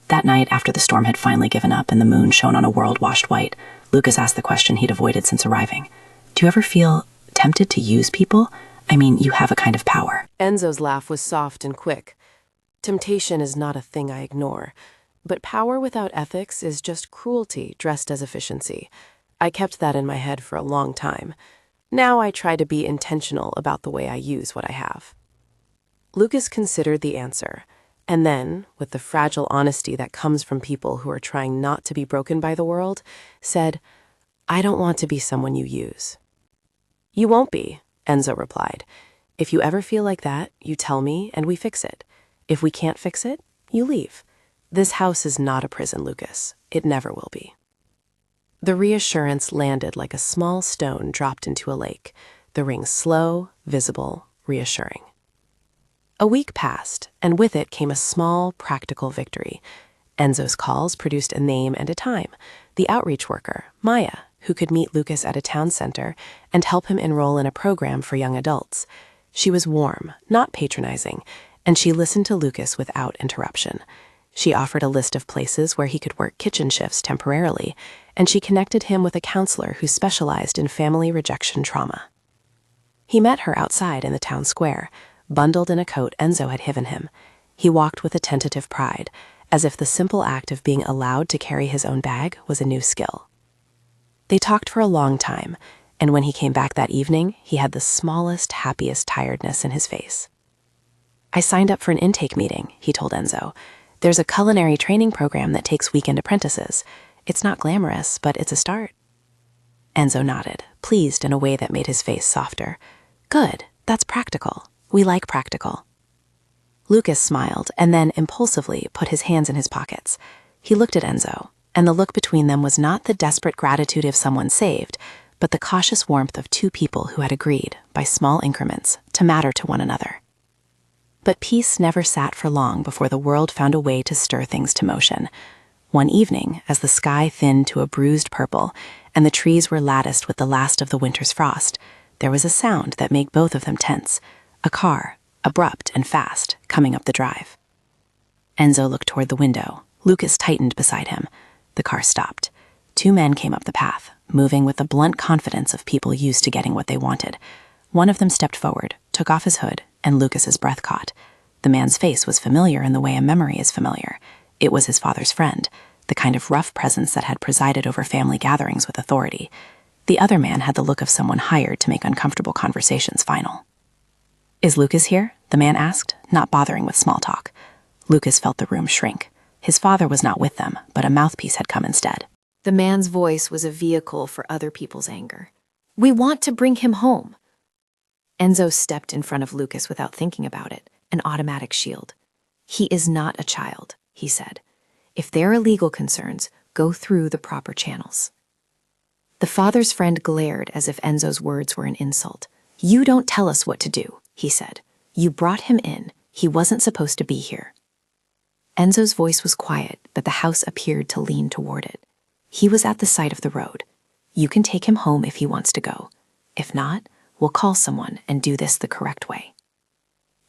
That night, after the storm had finally given up and the moon shone on a world washed white, Lucas asked the question he'd avoided since arriving. "Do you ever feel tempted to use people? I mean, you have a kind of power." Enzo's laugh was soft and quick. Temptation is not a thing I ignore. But power without ethics is just cruelty dressed as efficiency. I kept that in my head for a long time. Now I try to be intentional about the way I use what I have. Lucas considered the answer, and then, with the fragile honesty that comes from people who are trying not to be broken by the world, said, "I don't want to be someone you use." "You won't be," Enzo replied. "If you ever feel like that, you tell me and we fix it. If we can't fix it, you leave. This house is not a prison, Lucas. It never will be." The reassurance landed like a small stone dropped into a lake, the ring slow, visible, reassuring. A week passed, and with it came a small, practical victory. Enzo's calls produced a name and a time, the outreach worker, Maya, who could meet Lucas at a town center and help him enroll in a program for young adults. She was warm, not patronizing, and she listened to Lucas without interruption. She offered a list of places where he could work kitchen shifts temporarily, and she connected him with a counselor who specialized in family rejection trauma. He met her outside in the town square, bundled in a coat Enzo had given him. He walked with a tentative pride, as if the simple act of being allowed to carry his own bag was a new skill. They talked for a long time, and when he came back that evening, he had the smallest, happiest tiredness in his face. "I signed up for an intake meeting," he told Enzo. "There's a culinary training program that takes weekend apprentices. It's not glamorous, but it's a start." Enzo nodded, pleased in a way that made his face softer. "Good, that's practical. We like practical." Lucas smiled and then impulsively put his hands in his pockets. He looked at Enzo, and the look between them was not the desperate gratitude of someone saved, but the cautious warmth of two people who had agreed, by small increments, to matter to one another. But peace never sat for long before the world found a way to stir things to motion. One evening, as the sky thinned to a bruised purple and the trees were latticed with the last of the winter's frost, there was a sound that made both of them tense, a car, abrupt and fast, coming up the drive. Enzo looked toward the window. Lucas tightened beside him. The car stopped. Two men came up the path, moving with the blunt confidence of people used to getting what they wanted. One of them stepped forward, took off his hood, and Lucas's breath caught. The man's face was familiar in the way a memory is familiar. It was his father's friend, the kind of rough presence that had presided over family gatherings with authority. The other man had the look of someone hired to make uncomfortable conversations final. "Is Lucas here?" the man asked, not bothering with small talk. Lucas felt the room shrink. His father was not with them, but a mouthpiece had come instead. The man's voice was a vehicle for other people's anger. "We want to bring him home." Enzo stepped in front of Lucas without thinking about it, an automatic shield. "He is not a child," he said. "If there are legal concerns, go through the proper channels." The father's friend glared as if Enzo's words were an insult. "You don't tell us what to do," he said. "You brought him in. He wasn't supposed to be here." Enzo's voice was quiet, but the house appeared to lean toward it. He was at the side of the road. "You can take him home if he wants to go. If not, we'll call someone and do this the correct way."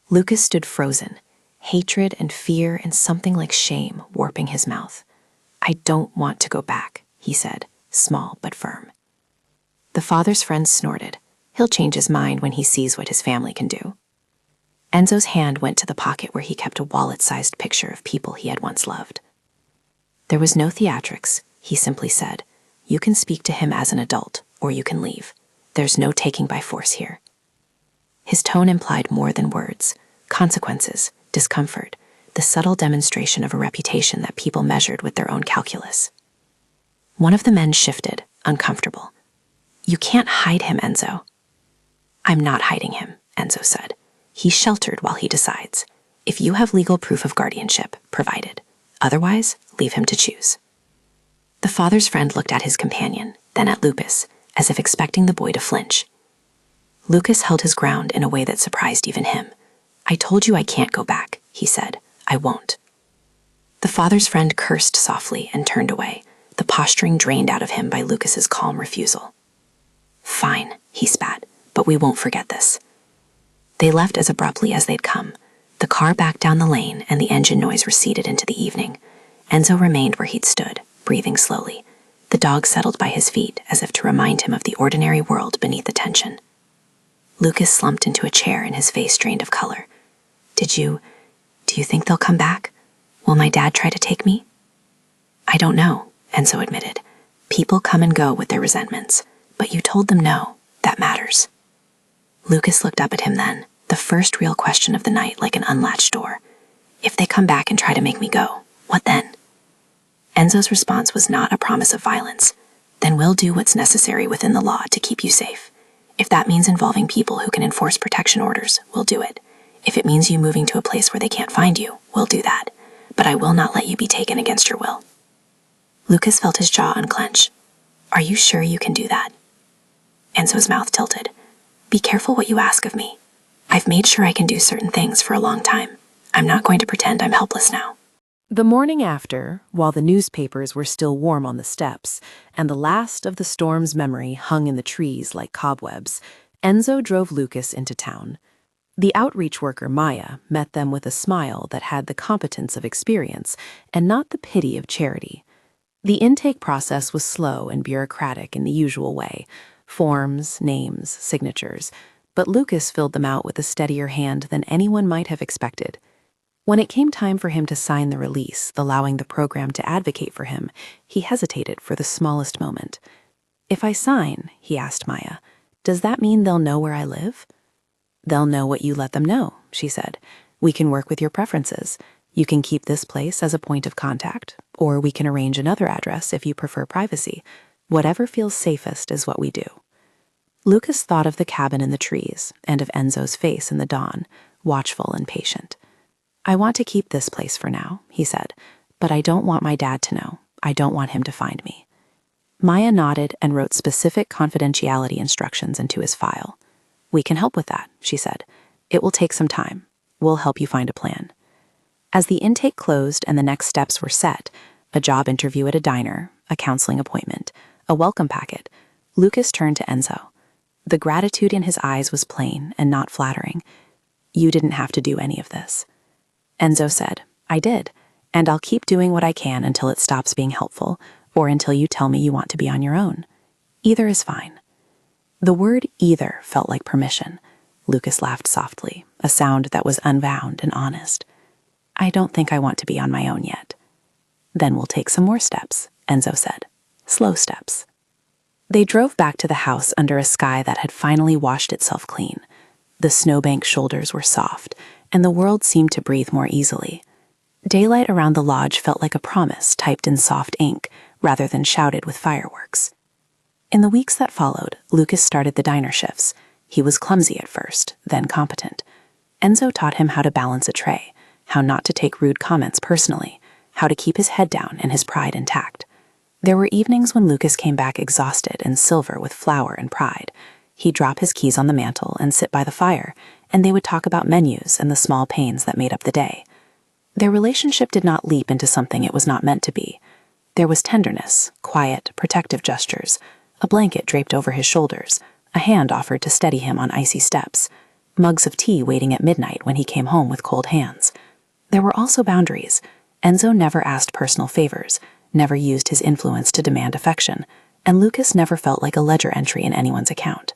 Lucas stood frozen, hatred and fear and something like shame warping his mouth. "I don't want to go back," he said, small but firm. The father's friend snorted. He'll change his mind when he sees what his family can do. Enzo's hand went to the pocket where he kept a wallet-sized picture of people he had once loved. There was no theatrics, he simply said. "You can speak to him as an adult, or you can leave. There's no taking by force here." His tone implied more than words: consequences, discomfort, the subtle demonstration of a reputation that people measured with their own calculus. One of the men shifted, uncomfortable. "You can't hide him, Enzo." "I'm not hiding him," Enzo said. "He's sheltered while he decides. If you have legal proof of guardianship, provided. Otherwise, leave him to choose." The father's friend looked at his companion, then at Lucas, as if expecting the boy to flinch. Lucas held his ground in a way that surprised even him. "I told you I can't go back," he said. "I won't." The father's friend cursed softly and turned away, the posturing drained out of him by Lucas's calm refusal. "Fine," he spat, "but we won't forget this." They left as abruptly as they'd come. The car backed down the lane and the engine noise receded into the evening. Enzo remained where he'd stood, breathing slowly. The dog settled by his feet as if to remind him of the ordinary world beneath the tension. Lucas slumped into a chair and his face drained of color. Do you think they'll come back? Will my dad try to take me?" "I don't know," Enzo admitted. "People come and go with their resentments, but you told them no. That matters." Lucas looked up at him then, the first real question of the night like an unlatched door. "If they come back and try to make me go, what then?" Enzo's response was not a promise of violence. "Then we'll do what's necessary within the law to keep you safe. If that means involving people who can enforce protection orders, we'll do it. If it means you moving to a place where they can't find you, we'll do that. But I will not let you be taken against your will." Lucas felt his jaw unclench. "Are you sure you can do that?" Enzo's mouth tilted. "Be careful what you ask of me. I've made sure I can do certain things for a long time. I'm not going to pretend I'm helpless now." The morning after, while the newspapers were still warm on the steps, and the last of the storm's memory hung in the trees like cobwebs, Enzo drove Lucas into town. The outreach worker, Maya, met them with a smile that had the competence of experience and not the pity of charity. The intake process was slow and bureaucratic in the usual way: forms, names, signatures, but Lucas filled them out with a steadier hand than anyone might have expected. When it came time for him to sign the release, allowing the program to advocate for him, he hesitated for the smallest moment. "If I sign," he asked Maya, "does that mean they'll know where I live?" "They'll know what you let them know," she said. "We can work with your preferences. You can keep this place as a point of contact, or we can arrange another address if you prefer privacy. Whatever feels safest is what we do." Lucas thought of the cabin in the trees and of Enzo's face in the dawn, watchful and patient. "I want to keep this place for now," he said, "but I don't want my dad to know. I don't want him to find me." Maya nodded and wrote specific confidentiality instructions into his file. "We can help with that," she said. "It will take some time. We'll help you find a plan." As the intake closed and the next steps were set, a job interview at a diner, a counseling appointment, a welcome packet, Lucas turned to Enzo. The gratitude in his eyes was plain and not flattering. "You didn't have to do any of this." Enzo said, "I did, and I'll keep doing what I can until it stops being helpful, or until you tell me you want to be on your own." Either is fine. The word either felt like permission. Lucas laughed softly, a sound that was unbound and honest. I don't think I want to be on my own yet. Then we'll take some more steps, Enzo said. Slow steps. They drove back to the house under a sky that had finally washed itself clean. The snowbank shoulders were soft, and the world seemed to breathe more easily. Daylight around the lodge felt like a promise typed in soft ink rather than shouted with fireworks. In the weeks that followed, Lucas started the diner shifts. He was clumsy at first, then competent. Enzo taught him how to balance a tray, how not to take rude comments personally, how to keep his head down and his pride intact. There were evenings when Lucas came back exhausted and silver with flour and pride. He'd drop his keys on the mantel and sit by the fire, and they would talk about menus and the small pains that made up the day. Their relationship did not leap into something it was not meant to be. There was tenderness, quiet, protective gestures, a blanket draped over his shoulders, a hand offered to steady him on icy steps, mugs of tea waiting at midnight when he came home with cold hands. There were also boundaries. Enzo never asked personal favors, never used his influence to demand affection, and Lucas never felt like a ledger entry in anyone's account.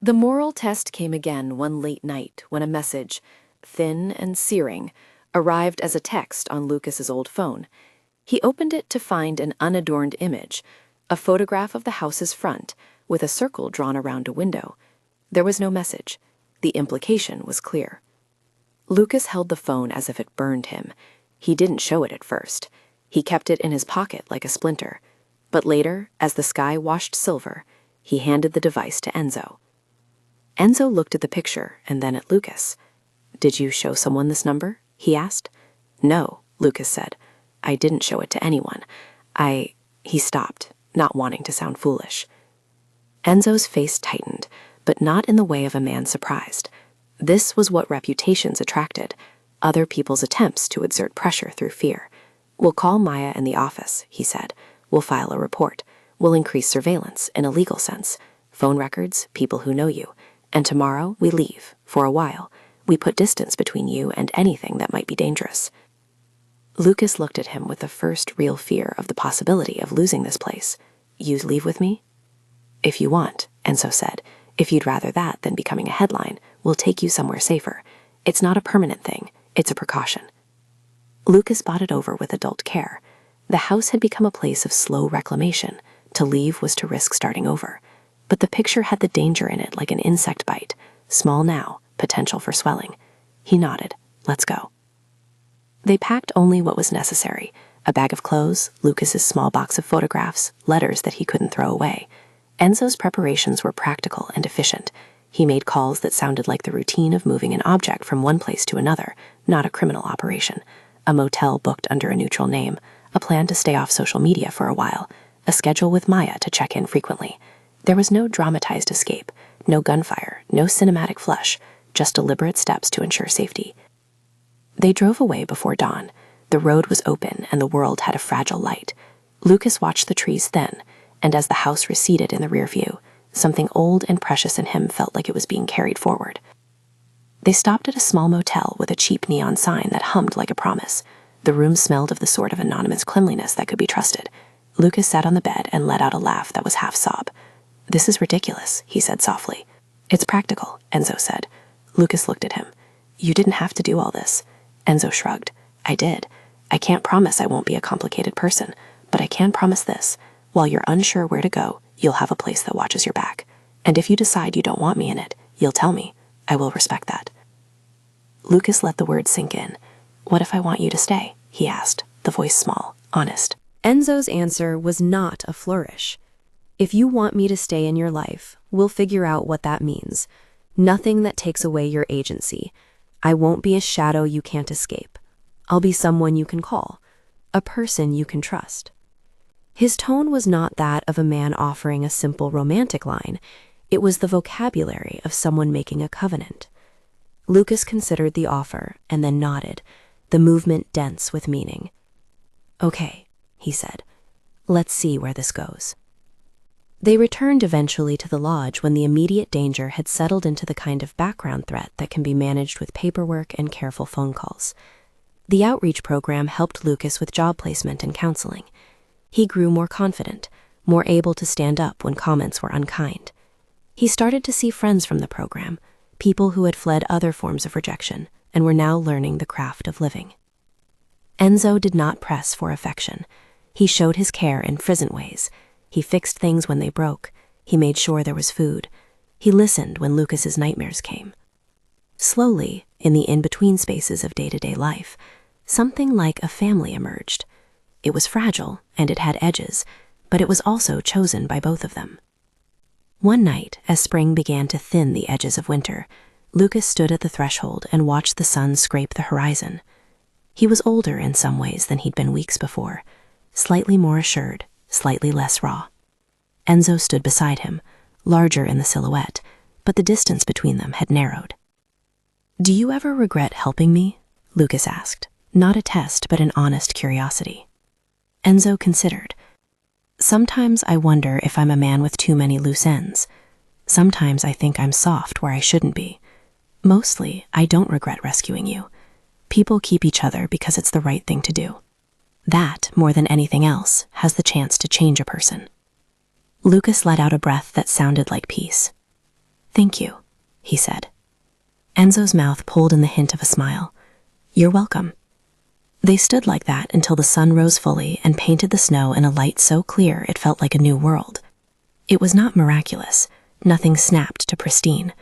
The moral test came again one late night when a message, thin and searing, arrived as a text on Lucas's old phone. He opened it to find an unadorned image, a photograph of the house's front with a circle drawn around a window. There was no message. The implication was clear. Lucas held the phone as if it burned him. He didn't show it at first. He kept it in his pocket like a splinter. But later, as the sky washed silver, he handed the device to Enzo. Enzo looked at the picture and then at Lucas. "Did you show someone this number?" he asked. "No," Lucas said. "I didn't show it to anyone. He stopped, not wanting to sound foolish. Enzo's face tightened, but not in the way of a man surprised. This was what reputations attracted, other people's attempts to exert pressure through fear. "We'll call Maya in the office," he said. "We'll file a report. We'll increase surveillance in a legal sense. Phone records, people who know you. And tomorrow we leave, for a while. We put distance between you and anything that might be dangerous." Lucas looked at him with the first real fear of the possibility of losing this place. "You leave with me?" "If you want," Enzo said. "If you'd rather that than becoming a headline, we'll take you somewhere safer. It's not a permanent thing. It's a precaution." Lucas bought it over with adult care. The house had become a place of slow reclamation. To leave was to risk starting over. But the picture had the danger in it like an insect bite. Small now, potential for swelling. He nodded. "Let's go." They packed only what was necessary. A bag of clothes, Lucas's small box of photographs, letters that he couldn't throw away. Enzo's preparations were practical and efficient. He made calls that sounded like the routine of moving an object from one place to another, not a criminal operation. A motel booked under a neutral name, a plan to stay off social media for a while, a schedule with Maya to check in frequently. There was no dramatized escape, no gunfire, no cinematic flush, just deliberate steps to ensure safety. They drove away before dawn. The road was open and the world had a fragile light. Lucas watched the trees thin, and as the house receded in the rear view, something old and precious in him felt like it was being carried forward. They stopped at a small motel with a cheap neon sign that hummed like a promise. The room smelled of the sort of anonymous cleanliness that could be trusted. Lucas sat on the bed and let out a laugh that was half sob. "This is ridiculous," he said softly. "It's practical," Enzo said. Lucas looked at him. "You didn't have to do all this." Enzo shrugged. "I did. I can't promise I won't be a complicated person, but I can promise this. While you're unsure where to go, you'll have a place that watches your back. And if you decide you don't want me in it, you'll tell me. I will respect that." Lucas let the words sink in. "What if I want you to stay?" he asked, the voice small, honest. Enzo's answer was not a flourish. "If you want me to stay in your life, we'll figure out what that means. Nothing that takes away your agency. I won't be a shadow you can't escape. I'll be someone you can call, a person you can trust." His tone was not that of a man offering a simple romantic line. It was the vocabulary of someone making a covenant. Lucas considered the offer and then nodded, the movement dense with meaning. "Okay," he said. "Let's see where this goes." They returned eventually to the lodge when the immediate danger had settled into the kind of background threat that can be managed with paperwork and careful phone calls. The outreach program helped Lucas with job placement and counseling. He grew more confident, more able to stand up when comments were unkind. He started to see friends from the program, people who had fled other forms of rejection and were now learning the craft of living. Enzo did not press for affection. He showed his care in frizzant ways. He fixed things when they broke. He made sure there was food. He listened when Lucas's nightmares came. Slowly, in the in-between spaces of day-to-day life, something like a family emerged. It was fragile, and it had edges, but it was also chosen by both of them. One night, as spring began to thin the edges of winter, Lucas stood at the threshold and watched the sun scrape the horizon. He was older in some ways than he'd been weeks before, slightly more assured, slightly less raw. Enzo stood beside him, larger in the silhouette, but the distance between them had narrowed. "Do you ever regret helping me?" Lucas asked, not a test but an honest curiosity. Enzo considered. "Sometimes I wonder if I'm a man with too many loose ends. Sometimes I think I'm soft where I shouldn't be. Mostly, I don't regret rescuing you. People keep each other because it's the right thing to do. That, more than anything else, has the chance to change a person." Lucas let out a breath that sounded like peace. "Thank you," he said. Enzo's mouth pulled in the hint of a smile. "You're welcome." They stood like that until the sun rose fully and painted the snow in a light so clear it felt like a new world. It was not miraculous, nothing snapped to pristine,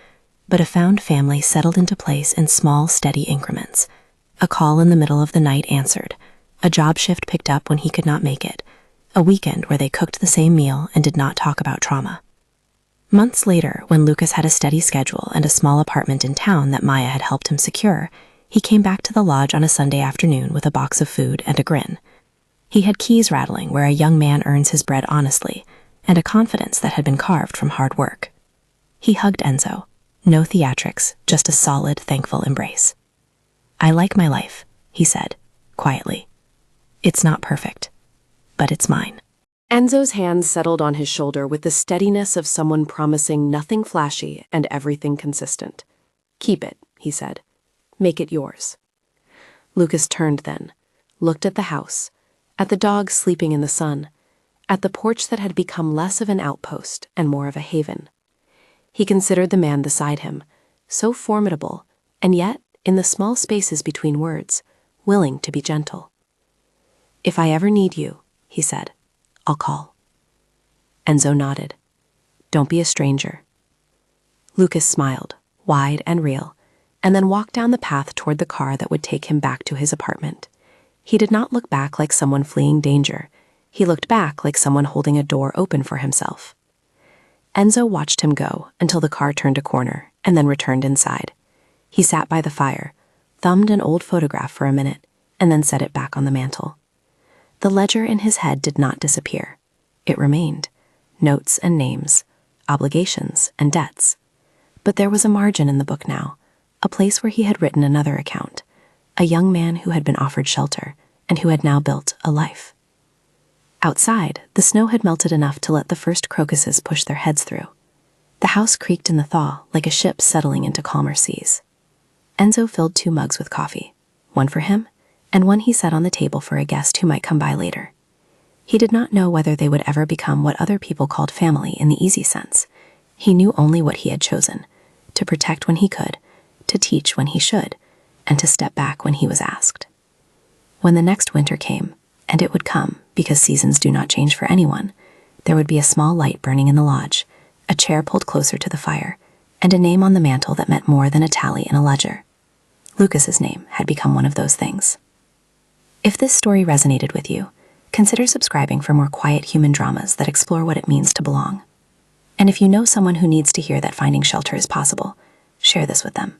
but a found family settled into place in small, steady increments. A call in the middle of the night answered, a job shift picked up when he could not make it, a weekend where they cooked the same meal and did not talk about trauma. Months later, when Lucas had a steady schedule and a small apartment in town that Maya had helped him secure, he came back to the lodge on a Sunday afternoon with a box of food and a grin. He had keys rattling where a young man earns his bread honestly, and a confidence that had been carved from hard work. He hugged Enzo. No theatrics, just a solid, thankful embrace. "I like my life," he said, quietly. "It's not perfect, but it's mine." Enzo's hand settled on his shoulder with the steadiness of someone promising nothing flashy and everything consistent. "Keep it," he said. "Make it yours." Lucas turned then, looked at the house, at the dog sleeping in the sun, at the porch that had become less of an outpost and more of a haven. He considered the man beside him, so formidable, and yet, in the small spaces between words, willing to be gentle. "If I ever need you," he said, "I'll call." Enzo nodded. "Don't be a stranger." Lucas smiled, wide and real, and then walked down the path toward the car that would take him back to his apartment. He did not look back like someone fleeing danger. He looked back like someone holding a door open for himself. Enzo watched him go until the car turned a corner and then returned inside. He sat by the fire, thumbed an old photograph for a minute, and then set it back on the mantel. The ledger in his head did not disappear. It remained. Notes and names, obligations and debts. But there was a margin in the book now, a place where he had written another account, a young man who had been offered shelter and who had now built a life. Outside, the snow had melted enough to let the first crocuses push their heads through. The house creaked in the thaw like a ship settling into calmer seas. Enzo filled 2 mugs with coffee, one for him and one he set on the table for a guest who might come by later. He did not know whether they would ever become what other people called family in the easy sense. He knew only what he had chosen, to protect when he could, to teach when he should, and to step back when he was asked. When the next winter came, and it would come because seasons do not change for anyone, there would be a small light burning in the lodge, a chair pulled closer to the fire, and a name on the mantel that meant more than a tally in a ledger. Lucas's name had become one of those things. If this story resonated with you, consider subscribing for more quiet human dramas that explore what it means to belong. And if you know someone who needs to hear that finding shelter is possible, share this with them.